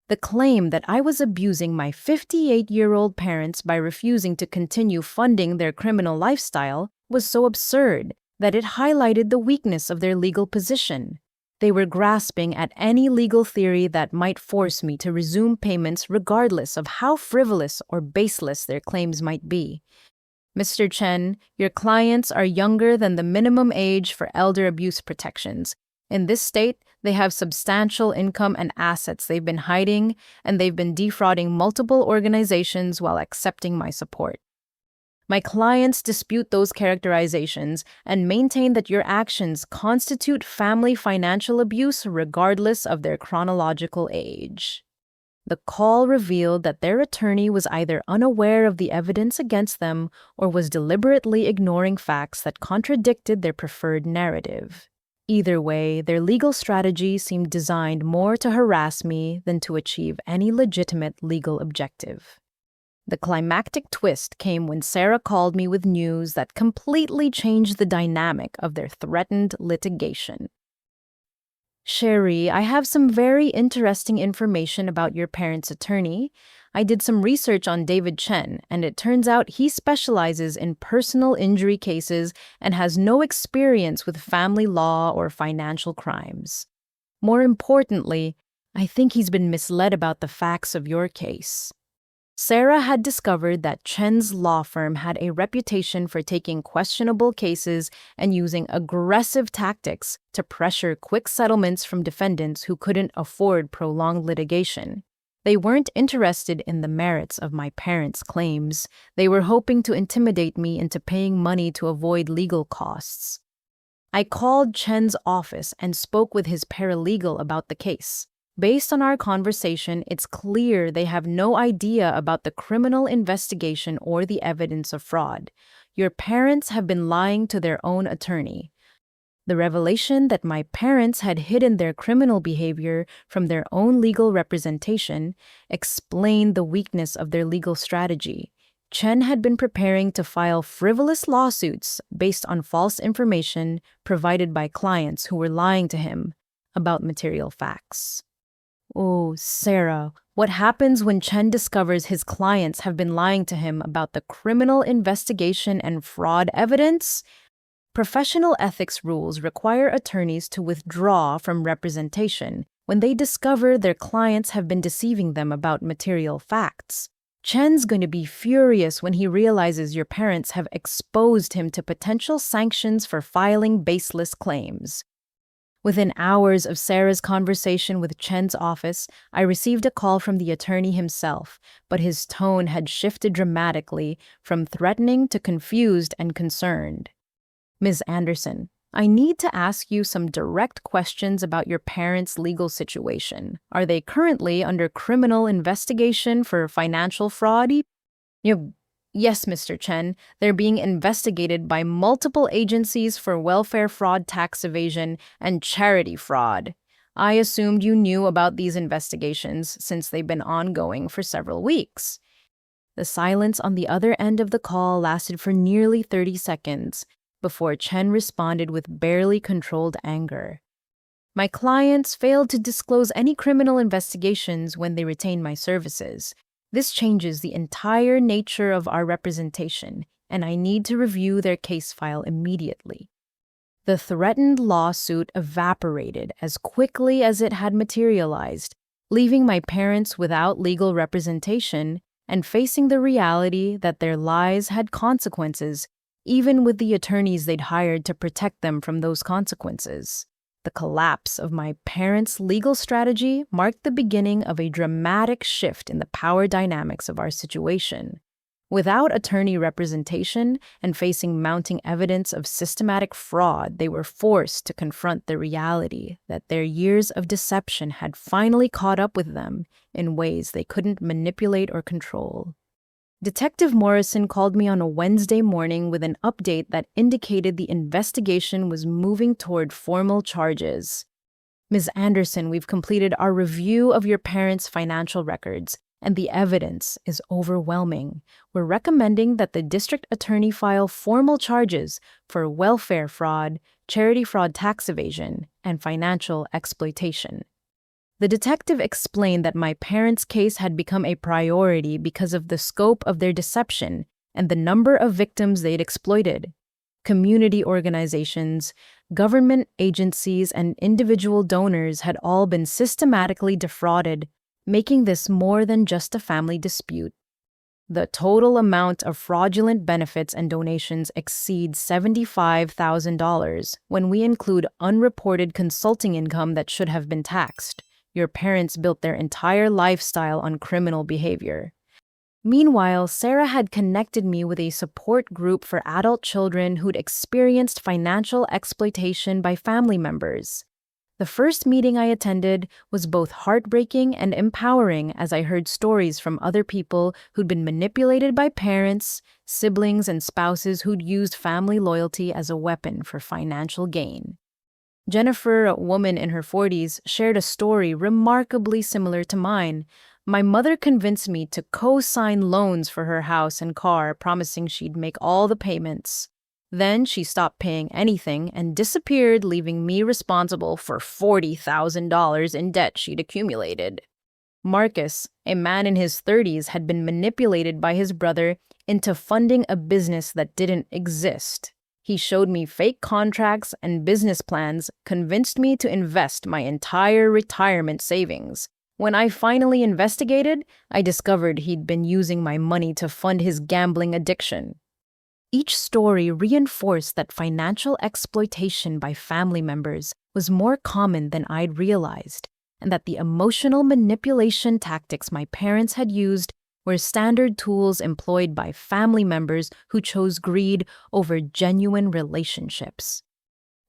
The claim that I was abusing my 58-year-old parents by refusing to continue funding their criminal lifestyle was so absurd that it highlighted the weakness of their legal position. They were grasping at any legal theory that might force me to resume payments regardless of how frivolous or baseless their claims might be. Mr. Chen, your clients are younger than the minimum age for elder abuse protections. In this state, they have substantial income and assets they've been hiding, and they've been defrauding multiple organizations while accepting my support. My clients dispute those characterizations and maintain that your actions constitute family financial abuse regardless of their chronological age. The call revealed that their attorney was either unaware of the evidence against them or was deliberately ignoring facts that contradicted their preferred narrative. Either way, their legal strategy seemed designed more to harass me than to achieve any legitimate legal objective. The climactic twist came when Sarah called me with news that completely changed the dynamic of their threatened litigation. Sherry, I have some very interesting information about your parents' attorney. I did some research on David Chen, and it turns out he specializes in personal injury cases and has no experience with family law or financial crimes. More importantly, I think he's been misled about the facts of your case. Sarah had discovered that Chen's law firm had a reputation for taking questionable cases and using aggressive tactics to pressure quick settlements from defendants who couldn't afford prolonged litigation. They weren't interested in the merits of my parents' claims. They were hoping to intimidate me into paying money to avoid legal costs. I called Chen's office and spoke with his paralegal about the case. Based on our conversation, it's clear they have no idea about the criminal investigation or the evidence of fraud. Your parents have been lying to their own attorney. The revelation that my parents had hidden their criminal behavior from their own legal representation explained the weakness of their legal strategy. Chen had been preparing to file frivolous lawsuits based on false information provided by clients who were lying to him about material facts. Oh, Sarah, what happens when Chen discovers his clients have been lying to him about the criminal investigation and fraud evidence? Professional ethics rules require attorneys to withdraw from representation when they discover their clients have been deceiving them about material facts. Chen's going to be furious when he realizes your parents have exposed him to potential sanctions for filing baseless claims. Within hours of Sarah's conversation with Chen's office, I received a call from the attorney himself, but his tone had shifted dramatically from threatening to confused and concerned. Ms. Anderson, I need to ask you some direct questions about your parents' legal situation. Are they currently under criminal investigation for financial fraud? Yes, Mr. Chen. They're being investigated by multiple agencies for welfare fraud, tax evasion, and charity fraud. I assumed you knew about these investigations since they've been ongoing for several weeks. The silence on the other end of the call lasted for nearly 30 seconds before Chen responded with barely controlled anger. My clients failed to disclose any criminal investigations when they retained my services. This changes the entire nature of our representation, and I need to review their case file immediately. The threatened lawsuit evaporated as quickly as it had materialized. leaving my parents without legal representation and facing the reality that their lies had consequences, even with the attorneys they'd hired to protect them from those consequences. The collapse of my parents' legal strategy marked the beginning of a dramatic shift in the power dynamics of our situation. Without attorney representation and facing mounting evidence of systematic fraud, they were forced to confront the reality that their years of deception had finally caught up with them in ways they couldn't manipulate or control. Detective Morrison called me on a Wednesday morning with an update that indicated the investigation was moving toward formal charges. Ms. Anderson, we've completed our review of your parents' financial records, and the evidence is overwhelming. We're recommending that the district attorney file formal charges for welfare fraud, charity fraud, tax evasion, and financial exploitation. The detective explained that my parents' case had become a priority because of the scope of their deception and the number of victims they'd exploited. Community organizations, government agencies, and individual donors had all been systematically defrauded, making this more than just a family dispute. The total amount of fraudulent benefits and donations exceeds $75,000 when we include unreported consulting income that should have been taxed. Your parents built their entire lifestyle on criminal behavior. Meanwhile, Sarah had connected me with a support group for adult children who'd experienced financial exploitation by family members. The first meeting I attended was both heartbreaking and empowering as I heard stories from other people who'd been manipulated by parents, siblings, and spouses who'd used family loyalty as a weapon for financial gain. Jennifer, a woman in her 40s, shared a story remarkably similar to mine. My mother convinced me to co-sign loans for her house and car, promising she'd make all the payments. Then she stopped paying anything and disappeared, leaving me responsible for $40,000 in debt she'd accumulated. Marcus, a man in his 30s, had been manipulated by his brother into funding a business that didn't exist. He showed me fake contracts and business plans, convinced me to invest my entire retirement savings. When I finally investigated, I discovered he'd been using my money to fund his gambling addiction. Each story reinforced that financial exploitation by family members was more common than I'd realized, and that the emotional manipulation tactics my parents had used were standard tools employed by family members who chose greed over genuine relationships.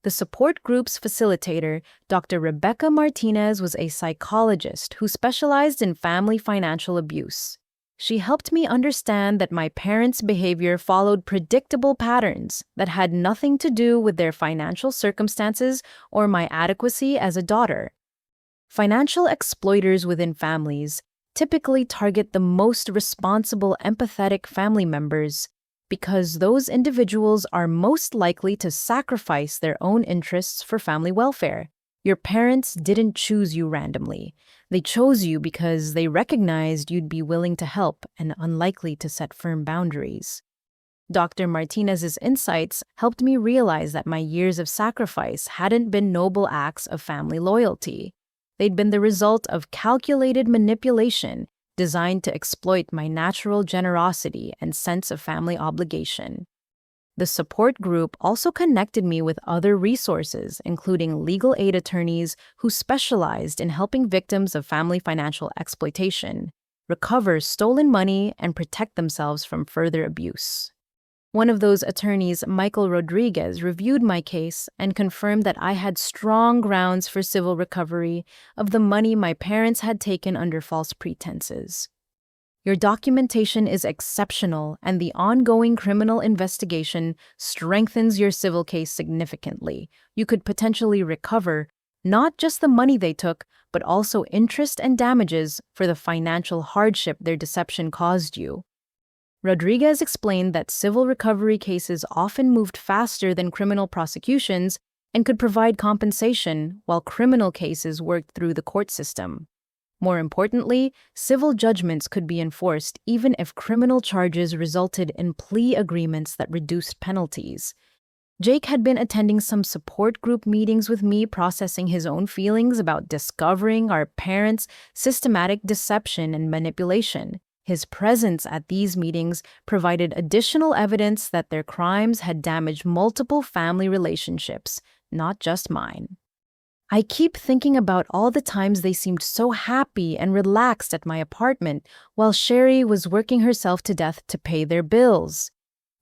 The support group's facilitator, Dr. Rebecca Martinez, was a psychologist who specialized in family financial abuse. She helped me understand that my parents' behavior followed predictable patterns that had nothing to do with their financial circumstances or my adequacy as a daughter. Financial exploiters within families typically target the most responsible, empathetic family members because those individuals are most likely to sacrifice their own interests for family welfare. Your parents didn't choose you randomly. They chose you because they recognized you'd be willing to help and unlikely to set firm boundaries. Dr. Martinez's insights helped me realize that my years of sacrifice hadn't been noble acts of family loyalty. They'd been the result of calculated manipulation designed to exploit my natural generosity and sense of family obligation. The support group also connected me with other resources, including legal aid attorneys who specialized in helping victims of family financial exploitation recover stolen money and protect themselves from further abuse. One of those attorneys, Michael Rodriguez, reviewed my case and confirmed that I had strong grounds for civil recovery of the money my parents had taken under false pretenses. Your documentation is exceptional, and the ongoing criminal investigation strengthens your civil case significantly. You could potentially recover not just the money they took, but also interest and damages for the financial hardship their deception caused you. Rodriguez explained that civil recovery cases often moved faster than criminal prosecutions and could provide compensation, while criminal cases worked through the court system. More importantly, civil judgments could be enforced even if criminal charges resulted in plea agreements that reduced penalties. Jake had been attending some support group meetings with me, processing his own feelings about discovering our parents' systematic deception and manipulation. His presence at these meetings provided additional evidence that their crimes had damaged multiple family relationships, not just mine. I keep thinking about all the times they seemed so happy and relaxed at my apartment while Sherry was working herself to death to pay their bills.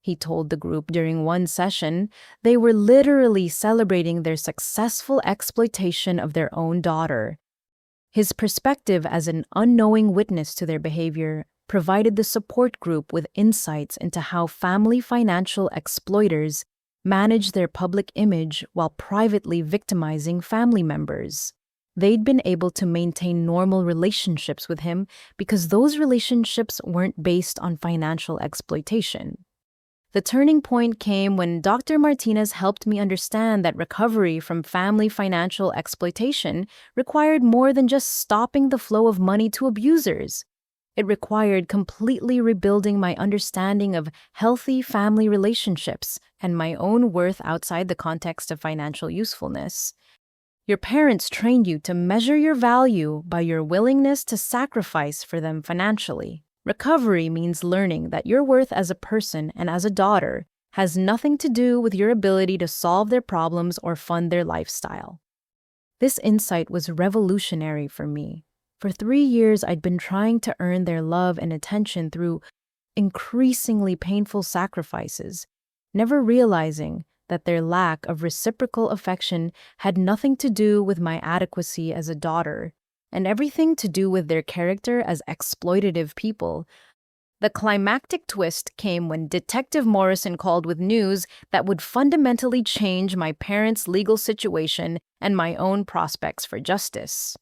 He told the group during one session they were literally celebrating their successful exploitation of their own daughter. His perspective as an unknowing witness to their behavior provided the support group with insights into how family financial exploiters manage their public image while privately victimizing family members. They'd been able to maintain normal relationships with him because those relationships weren't based on financial exploitation. The turning point came when Dr. Martinez helped me understand that recovery from family financial exploitation required more than just stopping the flow of money to abusers. It required completely rebuilding my understanding of healthy family relationships and my own worth outside the context of financial usefulness. Your parents trained you to measure your value by your willingness to sacrifice for them financially. Recovery means learning that your worth as a person and as a daughter has nothing to do with your ability to solve their problems or fund their lifestyle. This insight was revolutionary for me. For 3 years, I'd been trying to earn their love and attention through increasingly painful sacrifices, never realizing that their lack of reciprocal affection had nothing to do with my adequacy as a daughter, and everything to do with their character as exploitative people. The climactic twist came when Detective Morrison called with news that would fundamentally change my parents' legal situation and my own prospects for justice.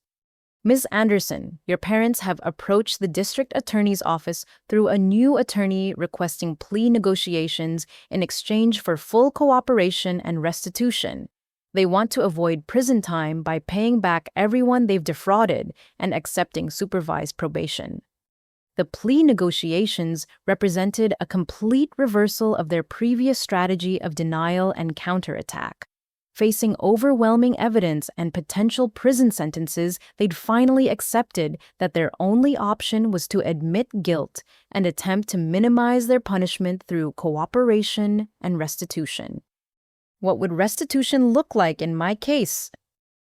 Ms. Anderson, your parents have approached the district attorney's office through a new attorney requesting plea negotiations in exchange for full cooperation and restitution. They want to avoid prison time by paying back everyone they've defrauded and accepting supervised probation. The plea negotiations represented a complete reversal of their previous strategy of denial and counterattack. Facing overwhelming evidence and potential prison sentences, they'd finally accepted that their only option was to admit guilt and attempt to minimize their punishment through cooperation and restitution. What would restitution look like in my case?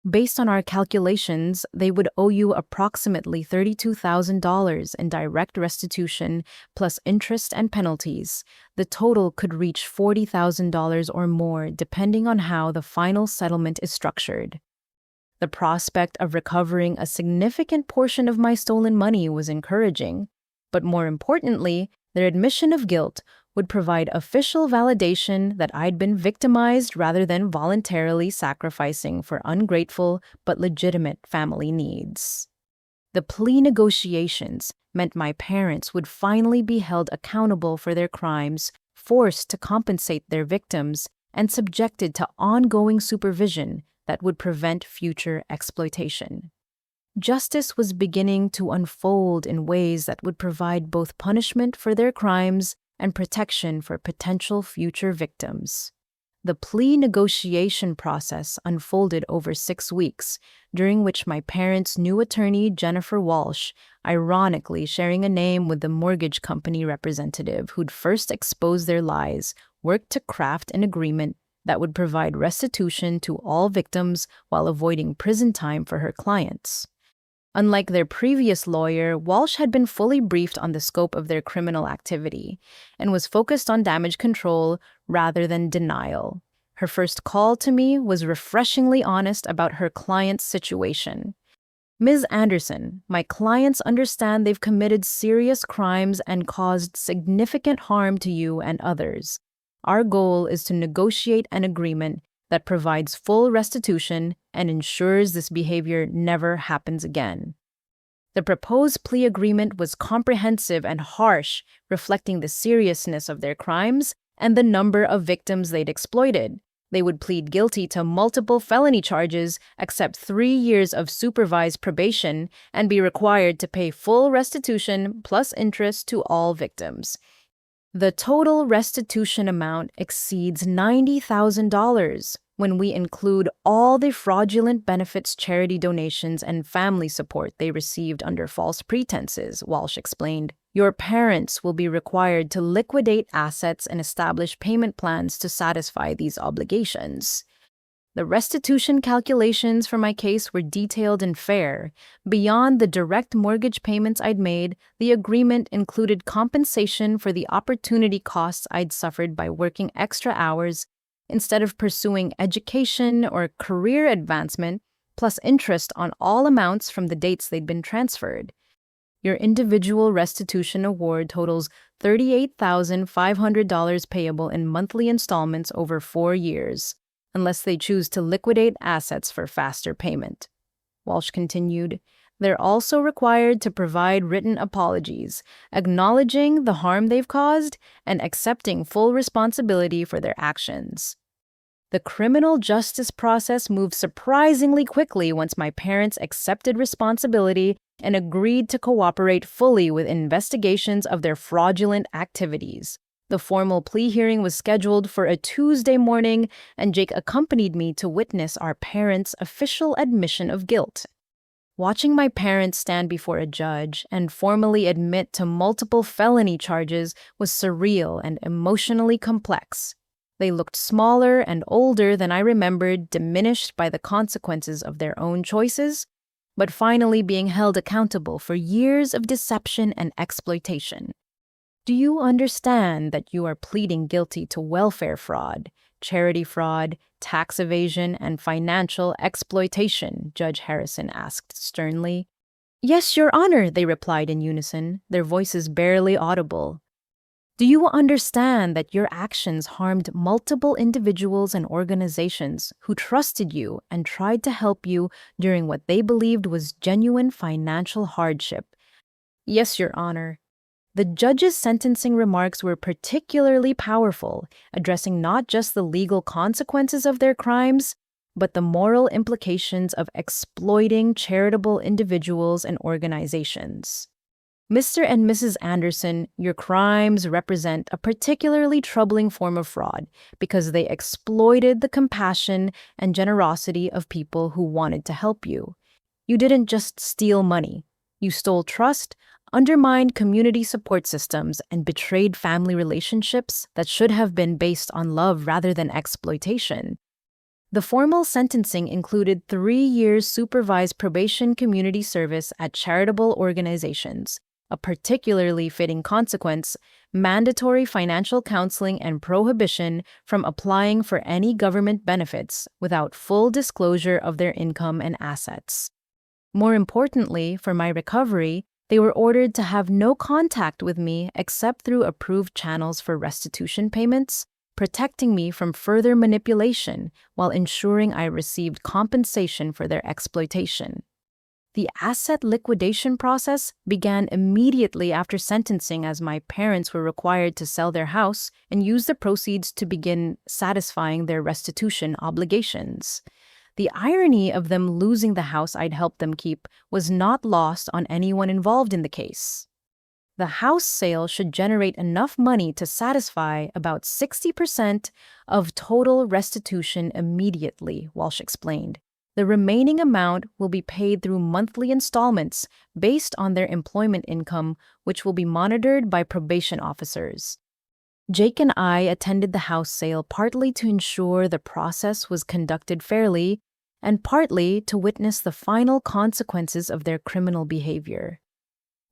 Based on our calculations, they would owe you approximately $32,000 in direct restitution plus interest and penalties. The total could reach $40,000 or more, depending on how the final settlement is structured. The prospect of recovering a significant portion of my stolen money was encouraging, but more importantly, their admission of guilt would provide official validation that I'd been victimized rather than voluntarily sacrificing for ungrateful but legitimate family needs. The plea negotiations meant my parents would finally be held accountable for their crimes, forced to compensate their victims, and subjected to ongoing supervision that would prevent future exploitation. Justice was beginning to unfold in ways that would provide both punishment for their crimes and protection for potential future victims. The plea negotiation process unfolded over 6 weeks, during which my parents' new attorney, Jennifer Walsh, ironically sharing a name with the mortgage company representative who'd first exposed their lies, worked to craft an agreement that would provide restitution to all victims while avoiding prison time for her clients. Unlike their previous lawyer, Walsh had been fully briefed on the scope of their criminal activity and was focused on damage control rather than denial. Her first call to me was refreshingly honest about her client's situation. Ms. Anderson, my clients understand they've committed serious crimes and caused significant harm to you and others. Our goal is to negotiate an agreement that provides full restitution and ensures this behavior never happens again. The proposed plea agreement was comprehensive and harsh, reflecting the seriousness of their crimes and the number of victims they'd exploited. They would plead guilty to multiple felony charges, accept 3 years of supervised probation, and be required to pay full restitution plus interest to all victims. The total restitution amount exceeds $90,000 when we include all the fraudulent benefits, charity donations, and family support they received under false pretenses, Walsh explained. Your parents will be required to liquidate assets and establish payment plans to satisfy these obligations. The restitution calculations for my case were detailed and fair. Beyond the direct mortgage payments I'd made, the agreement included compensation for the opportunity costs I'd suffered by working extra hours instead of pursuing education or career advancement, plus interest on all amounts from the dates they'd been transferred. Your individual restitution award totals $38,500 payable in monthly installments over 4 years, unless they choose to liquidate assets for faster payment. Walsh continued, they're also required to provide written apologies, acknowledging the harm they've caused and accepting full responsibility for their actions. The criminal justice process moved surprisingly quickly once my parents accepted responsibility and agreed to cooperate fully with investigations of their fraudulent activities. The formal plea hearing was scheduled for a Tuesday morning, and Jake accompanied me to witness our parents' official admission of guilt. Watching my parents stand before a judge and formally admit to multiple felony charges was surreal and emotionally complex. They looked smaller and older than I remembered, diminished by the consequences of their own choices, but finally being held accountable for years of deception and exploitation. Do you understand that you are pleading guilty to welfare fraud, charity fraud, tax evasion, and financial exploitation? Judge Harrison asked sternly. Yes, Your Honor, they replied in unison, their voices barely audible. Do you understand that your actions harmed multiple individuals and organizations who trusted you and tried to help you during what they believed was genuine financial hardship? Yes, Your Honor. The judge's sentencing remarks were particularly powerful, addressing not just the legal consequences of their crimes, but the moral implications of exploiting charitable individuals and organizations. Mr. and Mrs. Anderson, your crimes represent a particularly troubling form of fraud because they exploited the compassion and generosity of people who wanted to help you. You didn't just steal money. You stole trust, undermined community support systems, and betrayed family relationships that should have been based on love rather than exploitation. The formal sentencing included 3 years supervised probation community service at charitable organizations, a particularly fitting consequence, mandatory financial counseling, and prohibition from applying for any government benefits without full disclosure of their income and assets. More importantly, for my recovery, they were ordered to have no contact with me except through approved channels for restitution payments, protecting me from further manipulation while ensuring I received compensation for their exploitation. The asset liquidation process began immediately after sentencing, as my parents were required to sell their house and use the proceeds to begin satisfying their restitution obligations. The irony of them losing the house I'd helped them keep was not lost on anyone involved in the case. The house sale should generate enough money to satisfy about 60% of total restitution immediately, Walsh explained. The remaining amount will be paid through monthly installments based on their employment income, which will be monitored by probation officers. Jake and I attended the house sale partly to ensure the process was conducted fairly and partly to witness the final consequences of their criminal behavior.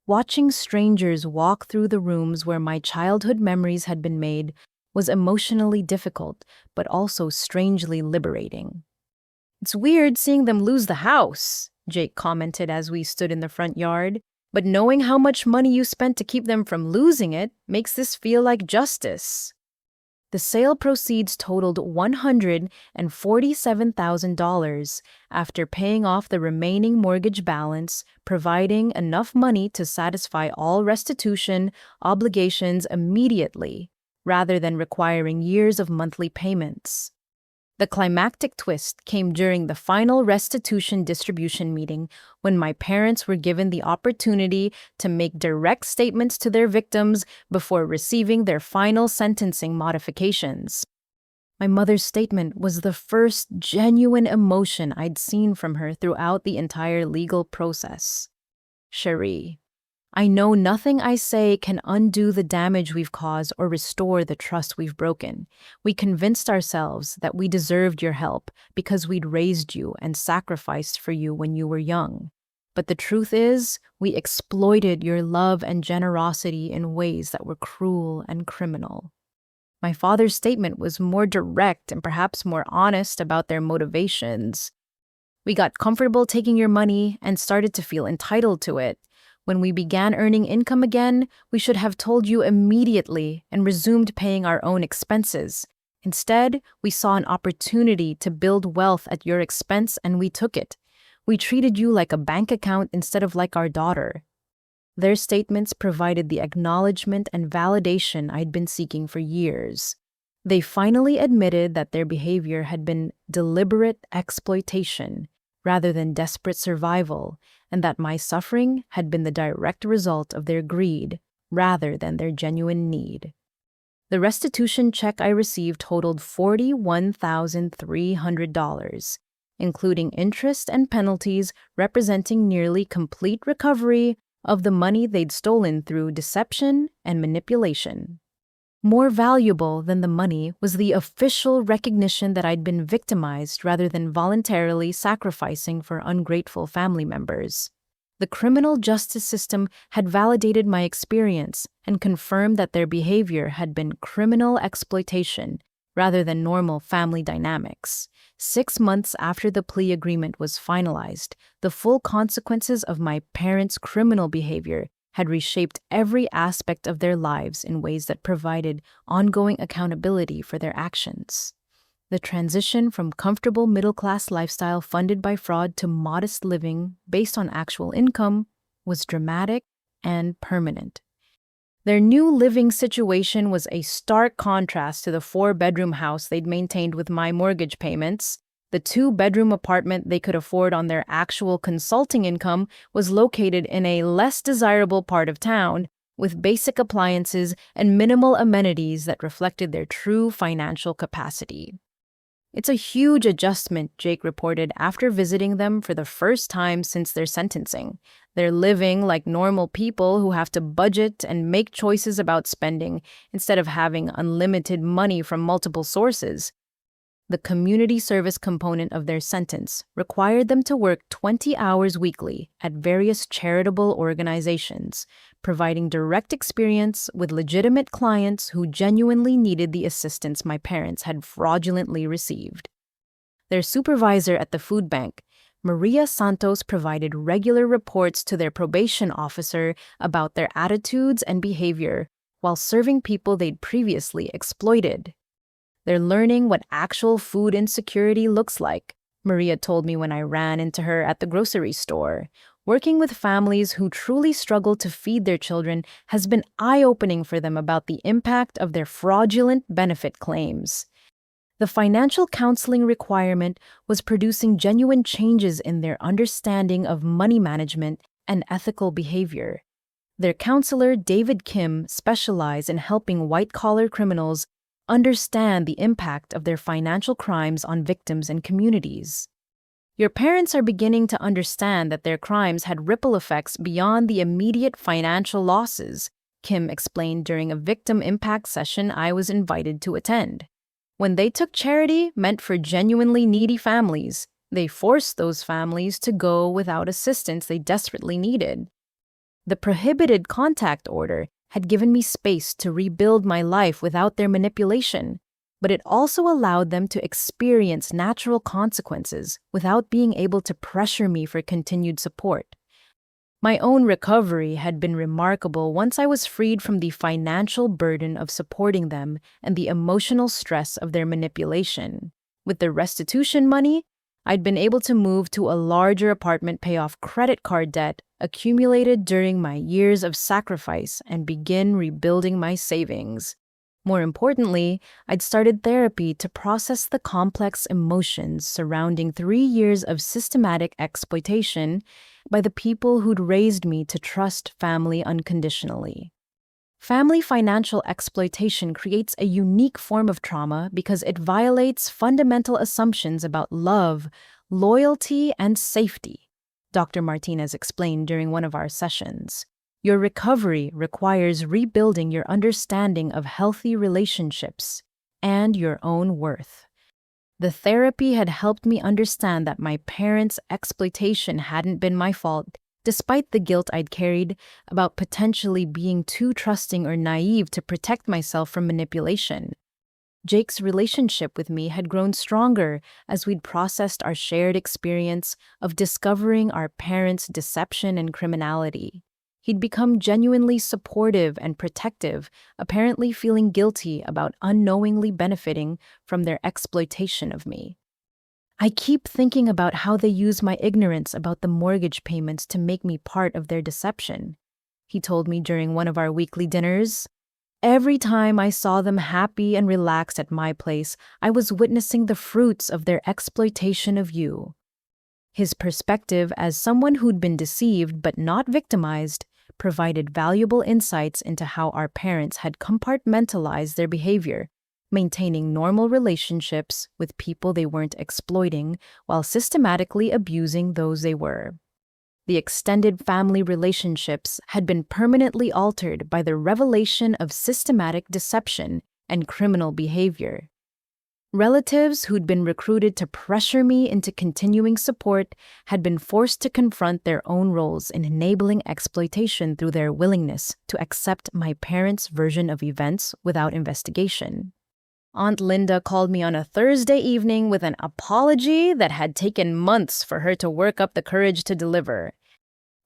Watching strangers walk through the rooms where my childhood memories had been made was emotionally difficult, but also strangely liberating. It's weird seeing them lose the house, Jake commented as we stood in the front yard, but knowing how much money you spent to keep them from losing it makes this feel like justice. The sale proceeds totaled $147,000 after paying off the remaining mortgage balance, providing enough money to satisfy all restitution obligations immediately, rather than requiring years of monthly payments. The climactic twist came during the final restitution distribution meeting when my parents were given the opportunity to make direct statements to their victims before receiving their final sentencing modifications. My mother's statement was the first genuine emotion I'd seen from her throughout the entire legal process. Cherie, I know nothing I say can undo the damage we've caused or restore the trust we've broken. We convinced ourselves that we deserved your help because we'd raised you and sacrificed for you when you were young. But the truth is, we exploited your love and generosity in ways that were cruel and criminal. My father's statement was more direct and perhaps more honest about their motivations. We got comfortable taking your money and started to feel entitled to it. When we began earning income again, we should have told you immediately and resumed paying our own expenses. Instead, we saw an opportunity to build wealth at your expense and we took it. We treated you like a bank account instead of like our daughter. Their statements provided the acknowledgement and validation I'd been seeking for years. They finally admitted that their behavior had been deliberate exploitation rather than desperate survival, and that my suffering had been the direct result of their greed rather than their genuine need. The restitution check I received totaled $41,300, including interest and penalties representing nearly complete recovery of the money they'd stolen through deception and manipulation. More valuable than the money was the official recognition that I'd been victimized rather than voluntarily sacrificing for ungrateful family members. The criminal justice system had validated my experience and confirmed that their behavior had been criminal exploitation rather than normal family dynamics. 6 months after the plea agreement was finalized, the full consequences of my parents' criminal behavior had reshaped every aspect of their lives in ways that provided ongoing accountability for their actions. The transition from comfortable middle-class lifestyle funded by fraud to modest living based on actual income was dramatic and permanent. Their new living situation was a stark contrast to the 4-bedroom house they'd maintained with my mortgage payments. The 2-bedroom apartment they could afford on their actual consulting income was located in a less desirable part of town, with basic appliances and minimal amenities that reflected their true financial capacity. It's a huge adjustment, Jake reported after visiting them for the first time since their sentencing. They're living like normal people who have to budget and make choices about spending instead of having unlimited money from multiple sources. The community service component of their sentence required them to work 20 hours weekly at various charitable organizations, providing direct experience with legitimate clients who genuinely needed the assistance my parents had fraudulently received. Their supervisor at the food bank, Maria Santos, provided regular reports to their probation officer about their attitudes and behavior while serving people they'd previously exploited. They're learning what actual food insecurity looks like, Maria told me when I ran into her at the grocery store. Working with families who truly struggle to feed their children has been eye-opening for them about the impact of their fraudulent benefit claims. The financial counseling requirement was producing genuine changes in their understanding of money management and ethical behavior. Their counselor, David Kim, specialized in helping white-collar criminals understand the impact of their financial crimes on victims and communities. Your parents are beginning to understand that their crimes had ripple effects beyond the immediate financial losses, Kim explained during a victim impact session I was invited to attend. When they took charity meant for genuinely needy families, they forced those families to go without assistance they desperately needed. The prohibited contact order had given me space to rebuild my life without their manipulation, but it also allowed them to experience natural consequences without being able to pressure me for continued support. My own recovery had been remarkable once I was freed from the financial burden of supporting them and the emotional stress of their manipulation. With the restitution money, I'd been able to move to a larger apartment, pay off credit card debt accumulated during my years of sacrifice, and begin rebuilding my savings. More importantly, I'd started therapy to process the complex emotions surrounding 3 years of systematic exploitation by the people who'd raised me to trust family unconditionally. Family financial exploitation creates a unique form of trauma because it violates fundamental assumptions about love, loyalty, and safety, Dr. Martinez explained during one of our sessions. Your recovery requires rebuilding your understanding of healthy relationships and your own worth. The therapy had helped me understand that my parents' exploitation hadn't been my fault, despite the guilt I'd carried about potentially being too trusting or naive to protect myself from manipulation. Jake's relationship with me had grown stronger as we'd processed our shared experience of discovering our parents' deception and criminality. He'd become genuinely supportive and protective, apparently feeling guilty about unknowingly benefiting from their exploitation of me. I keep thinking about how they use my ignorance about the mortgage payments to make me part of their deception, he told me during one of our weekly dinners. Every time I saw them happy and relaxed at my place, I was witnessing the fruits of their exploitation of you. His perspective as someone who'd been deceived but not victimized provided valuable insights into how our parents had compartmentalized their behavior, maintaining normal relationships with people they weren't exploiting while systematically abusing those they were. The extended family relationships had been permanently altered by the revelation of systematic deception and criminal behavior. Relatives who'd been recruited to pressure me into continuing support had been forced to confront their own roles in enabling exploitation through their willingness to accept my parents' version of events without investigation. Aunt Linda called me on a Thursday evening with an apology that had taken months for her to work up the courage to deliver.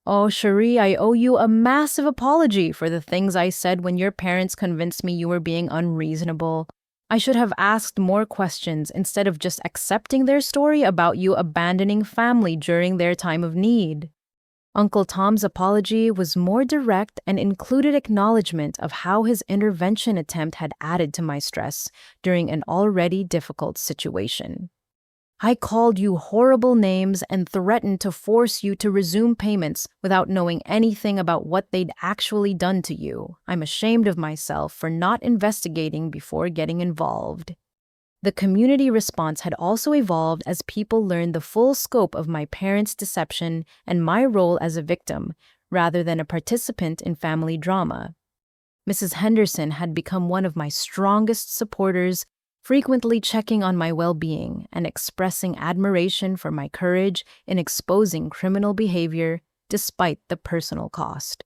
"Oh, Cherie, I owe you a massive apology for the things I said when your parents convinced me you were being unreasonable. I should have asked more questions instead of just accepting their story about you abandoning family during their time of need." Uncle Tom's apology was more direct and included acknowledgement of how his intervention attempt had added to my stress during an already difficult situation. "I called you horrible names and threatened to force you to resume payments without knowing anything about what they'd actually done to you. I'm ashamed of myself for not investigating before getting involved." The community response had also evolved as people learned the full scope of my parents' deception and my role as a victim, rather than a participant in family drama. Mrs. Henderson had become one of my strongest supporters, frequently checking on my well-being and expressing admiration for my courage in exposing criminal behavior despite the personal cost.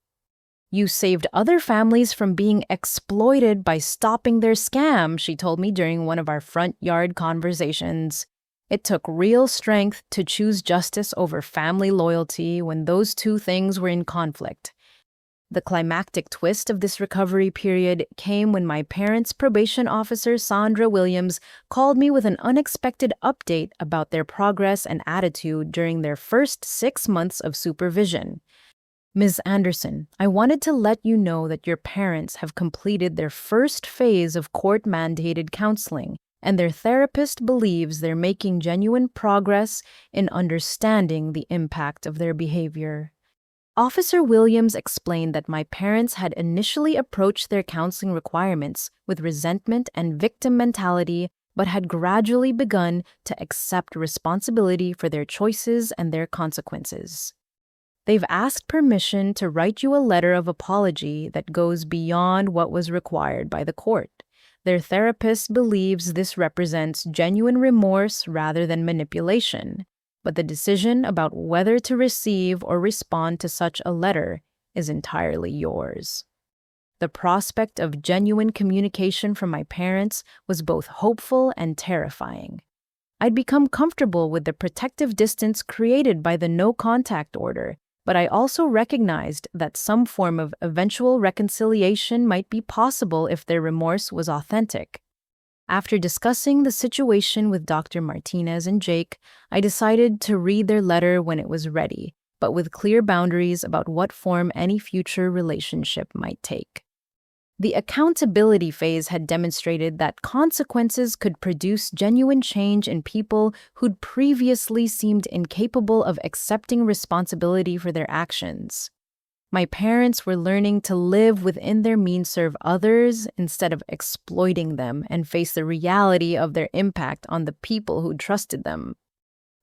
"You saved other families from being exploited by stopping their scam," she told me during one of our front yard conversations. "It took real strength to choose justice over family loyalty when those two things were in conflict." The climactic twist of this recovery period came when my parents' probation officer, Sandra Williams, called me with an unexpected update about their progress and attitude during their first 6 months of supervision. "Ms. Anderson, I wanted to let you know that your parents have completed their first phase of court-mandated counseling, and their therapist believes they're making genuine progress in understanding the impact of their behavior." Officer Williams explained that my parents had initially approached their counseling requirements with resentment and victim mentality, but had gradually begun to accept responsibility for their choices and their consequences. "They've asked permission to write you a letter of apology that goes beyond what was required by the court. Their therapist believes this represents genuine remorse rather than manipulation, but the decision about whether to receive or respond to such a letter is entirely yours." The prospect of genuine communication from my parents was both hopeful and terrifying. I'd become comfortable with the protective distance created by the no-contact order, but I also recognized that some form of eventual reconciliation might be possible if their remorse was authentic. After discussing the situation with Dr. Martinez and Jake, I decided to read their letter when it was ready, but with clear boundaries about what form any future relationship might take. The accountability phase had demonstrated that consequences could produce genuine change in people who'd previously seemed incapable of accepting responsibility for their actions. My parents were learning to live within their means, serve others instead of exploiting them, and face the reality of their impact on the people who trusted them.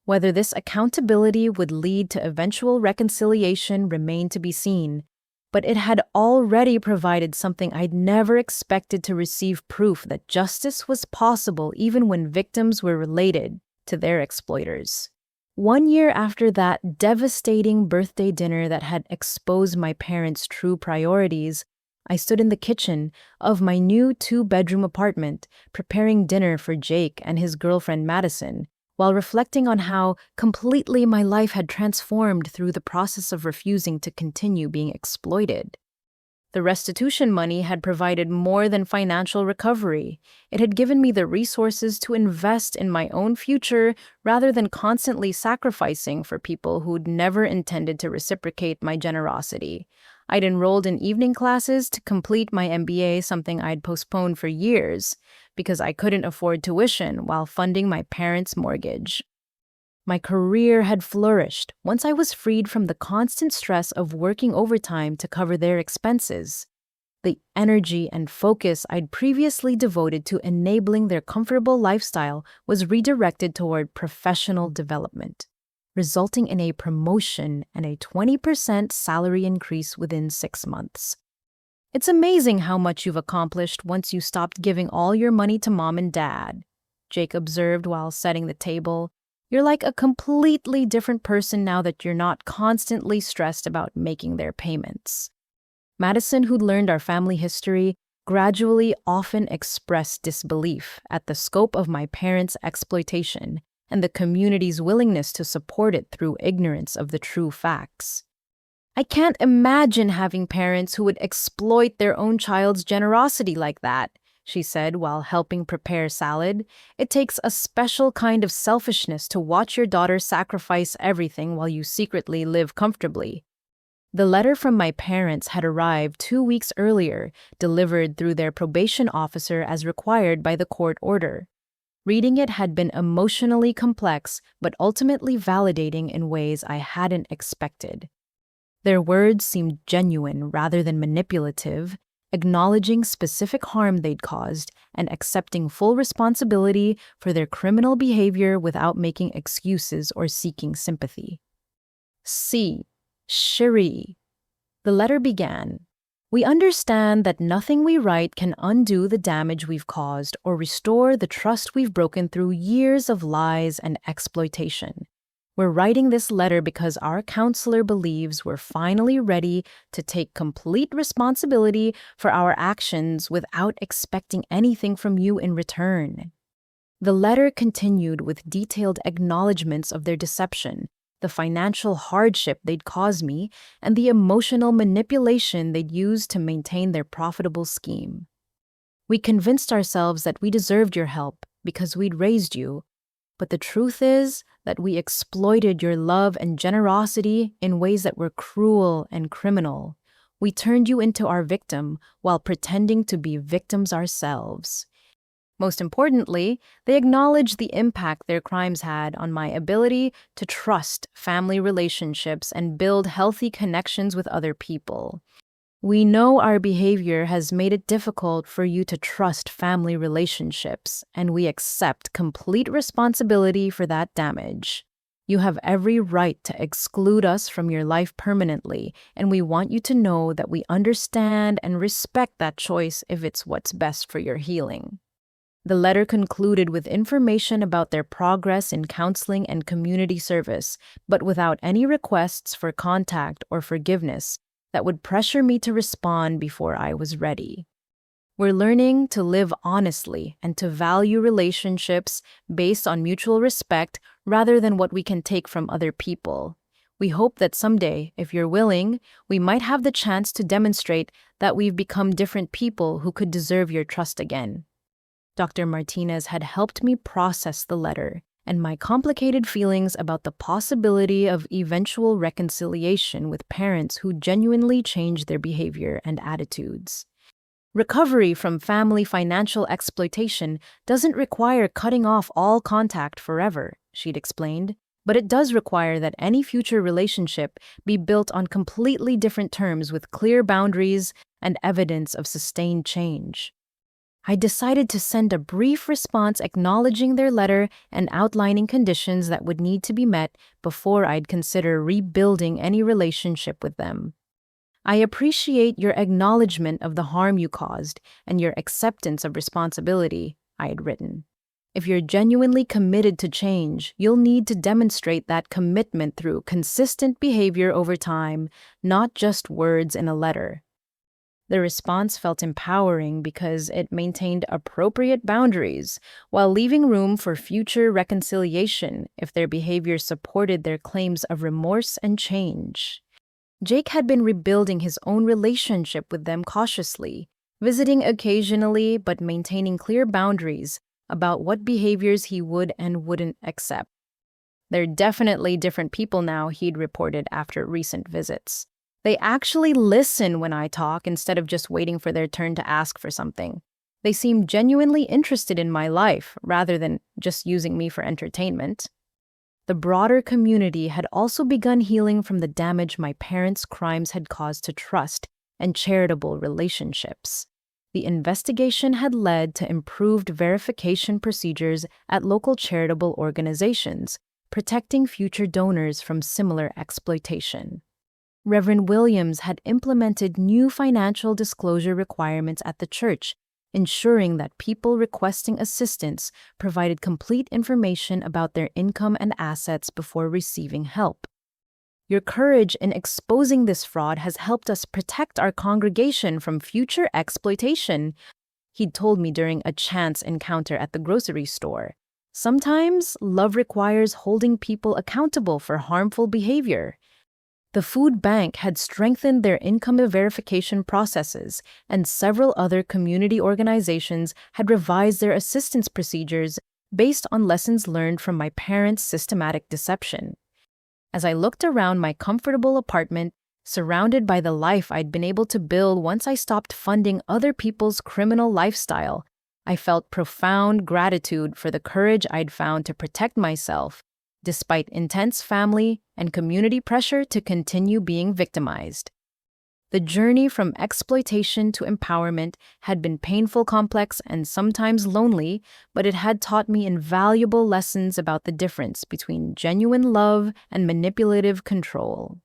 Whether this accountability would lead to eventual reconciliation remained to be seen, but it had already provided something I'd never expected to receive: proof that justice was possible even when victims were related to their exploiters. 1 year after that devastating birthday dinner that had exposed my parents' true priorities, I stood in the kitchen of my new 2-bedroom apartment, preparing dinner for Jake and his girlfriend Madison, while reflecting on how completely my life had transformed through the process of refusing to continue being exploited. The restitution money had provided more than financial recovery. It had given me the resources to invest in my own future rather than constantly sacrificing for people who'd never intended to reciprocate my generosity. I'd enrolled in evening classes to complete my MBA, something I'd postponed for years because I couldn't afford tuition while funding my parents' mortgage. My career had flourished once I was freed from the constant stress of working overtime to cover their expenses. The energy and focus I'd previously devoted to enabling their comfortable lifestyle was redirected toward professional development, resulting in a promotion and a 20% salary increase within 6 months. It's amazing how much you've accomplished once you stopped giving all your money to mom and dad, Jake observed while setting the table. You're like a completely different person now that you're not constantly stressed about making their payments. Madison, who'd learned our family history, gradually often expressed disbelief at the scope of my parents' exploitation and the community's willingness to support it through ignorance of the true facts. I can't imagine having parents who would exploit their own child's generosity like that, she said while helping prepare salad. It takes a special kind of selfishness to watch your daughter sacrifice everything while you secretly live comfortably. The letter from my parents had arrived 2 weeks earlier, delivered through their probation officer as required by the court order. Reading it had been emotionally complex, but ultimately validating in ways I hadn't expected. Their words seemed genuine rather than manipulative, acknowledging specific harm they'd caused and accepting full responsibility for their criminal behavior without making excuses or seeking sympathy. C. Cherie. The letter began, "We understand that nothing we write can undo the damage we've caused or restore the trust we've broken through years of lies and exploitation. We're writing this letter because our counselor believes we're finally ready to take complete responsibility for our actions without expecting anything from you in return." The letter continued with detailed acknowledgments of their deception, the financial hardship they'd caused me, and the emotional manipulation they'd used to maintain their profitable scheme. "We convinced ourselves that we deserved your help because we'd raised you, but the truth is that we exploited your love and generosity in ways that were cruel and criminal. We turned you into our victim while pretending to be victims ourselves." Most importantly, they acknowledged the impact their crimes had on my ability to trust family relationships and build healthy connections with other people. "We know our behavior has made it difficult for you to trust family relationships, and we accept complete responsibility for that damage. You have every right to exclude us from your life permanently, and we want you to know that we understand and respect that choice if it's what's best for your healing." The letter concluded with information about their progress in counseling and community service, but without any requests for contact or forgiveness that would pressure me to respond before I was ready. "We're learning to live honestly and to value relationships based on mutual respect rather than what we can take from other people. We hope that someday, if you're willing, we might have the chance to demonstrate that we've become different people who could deserve your trust again." Dr. Martinez had helped me process the letter and my complicated feelings about the possibility of eventual reconciliation with parents who genuinely changed their behavior and attitudes. Recovery from family financial exploitation doesn't require cutting off all contact forever, she'd explained, but it does require that any future relationship be built on completely different terms with clear boundaries and evidence of sustained change. I decided to send a brief response acknowledging their letter and outlining conditions that would need to be met before I'd consider rebuilding any relationship with them. I appreciate your acknowledgement of the harm you caused and your acceptance of responsibility, I had written. If you're genuinely committed to change, you'll need to demonstrate that commitment through consistent behavior over time, not just words in a letter. The response felt empowering because it maintained appropriate boundaries while leaving room for future reconciliation if their behavior supported their claims of remorse and change. Jake had been rebuilding his own relationship with them cautiously, visiting occasionally but maintaining clear boundaries about what behaviors he would and wouldn't accept. They're definitely different people now, he'd reported after recent visits. They actually listen when I talk instead of just waiting for their turn to ask for something. They seem genuinely interested in my life rather than just using me for entertainment. The broader community had also begun healing from the damage my parents' crimes had caused to trust and charitable relationships. The investigation had led to improved verification procedures at local charitable organizations, protecting future donors from similar exploitation. Reverend Williams had implemented new financial disclosure requirements at the church, ensuring that people requesting assistance provided complete information about their income and assets before receiving help. Your courage in exposing this fraud has helped us protect our congregation from future exploitation, he'd told me during a chance encounter at the grocery store. Sometimes love requires holding people accountable for harmful behavior. The food bank had strengthened their income verification processes, and several other community organizations had revised their assistance procedures based on lessons learned from my parents' systematic deception. As I looked around my comfortable apartment, surrounded by the life I'd been able to build once I stopped funding other people's criminal lifestyle, I felt profound gratitude for the courage I'd found to protect myself, despite intense family and community pressure to continue being victimized. The journey from exploitation to empowerment had been painful, complex, and sometimes lonely, but it had taught me invaluable lessons about the difference between genuine love and manipulative control.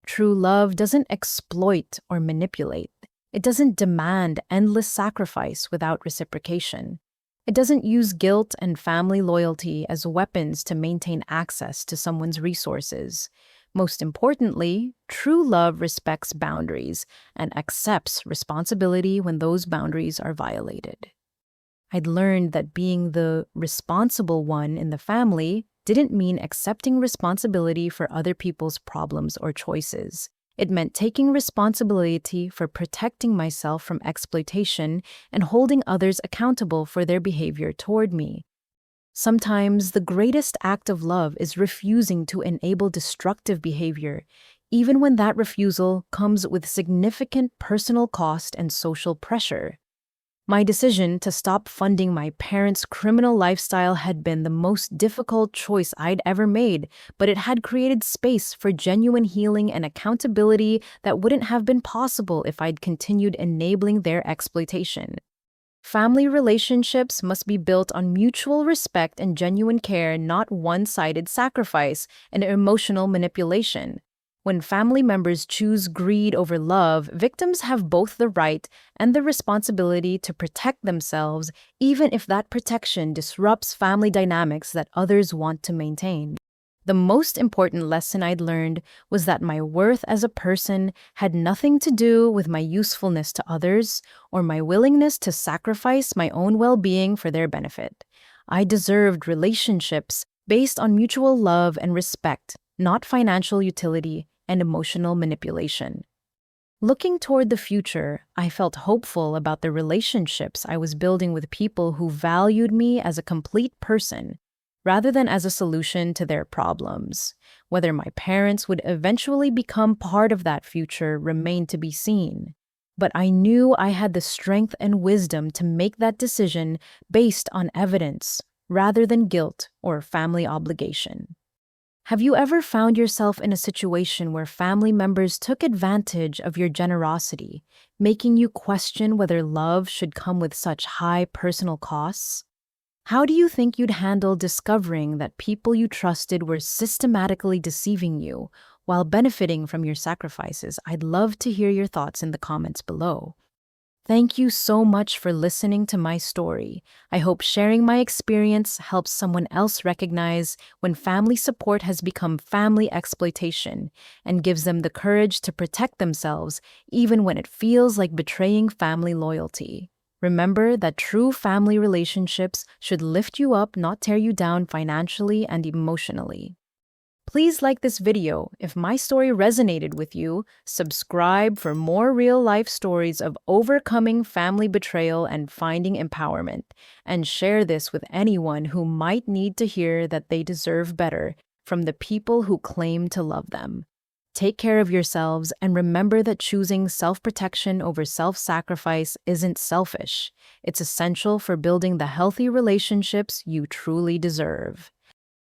True love doesn't exploit or manipulate. It doesn't demand endless sacrifice without reciprocation. It doesn't use guilt and family loyalty as weapons to maintain access to someone's resources. Most importantly, true love respects boundaries and accepts responsibility when those boundaries are violated. I'd learned that being the responsible one in the family didn't mean accepting responsibility for other people's problems or choices. It meant taking responsibility for protecting myself from exploitation and holding others accountable for their behavior toward me. Sometimes the greatest act of love is refusing to enable destructive behavior, even when that refusal comes with significant personal cost and social pressure. My decision to stop funding my parents' criminal lifestyle had been the most difficult choice I'd ever made, but it had created space for genuine healing and accountability that wouldn't have been possible if I'd continued enabling their exploitation. Family relationships must be built on mutual respect and genuine care, not one-sided sacrifice and emotional manipulation. When family members choose greed over love, victims have both the right and the responsibility to protect themselves, even if that protection disrupts family dynamics that others want to maintain. The most important lesson I'd learned was that my worth as a person had nothing to do with my usefulness to others or my willingness to sacrifice my own well-being for their benefit. I deserved relationships based on mutual love and respect, not financial utility and emotional manipulation. Looking toward the future, I felt hopeful about the relationships I was building with people who valued me as a complete person, rather than as a solution to their problems. Whether my parents would eventually become part of that future remained to be seen. But I knew I had the strength and wisdom to make that decision based on evidence rather than guilt or family obligation. Have you ever found yourself in a situation where family members took advantage of your generosity, making you question whether love should come with such high personal costs? How do you think you'd handle discovering that people you trusted were systematically deceiving you while benefiting from your sacrifices? I'd love to hear your thoughts in the comments below. Thank you so much for listening to my story. I hope sharing my experience helps someone else recognize when family support has become family exploitation and gives them the courage to protect themselves even when it feels like betraying family loyalty. Remember that true family relationships should lift you up, not tear you down financially and emotionally. Please like this video if my story resonated with you, subscribe for more real-life stories of overcoming family betrayal and finding empowerment, and share this with anyone who might need to hear that they deserve better from the people who claim to love them. Take care of yourselves and remember that choosing self-protection over self-sacrifice isn't selfish. It's essential for building the healthy relationships you truly deserve.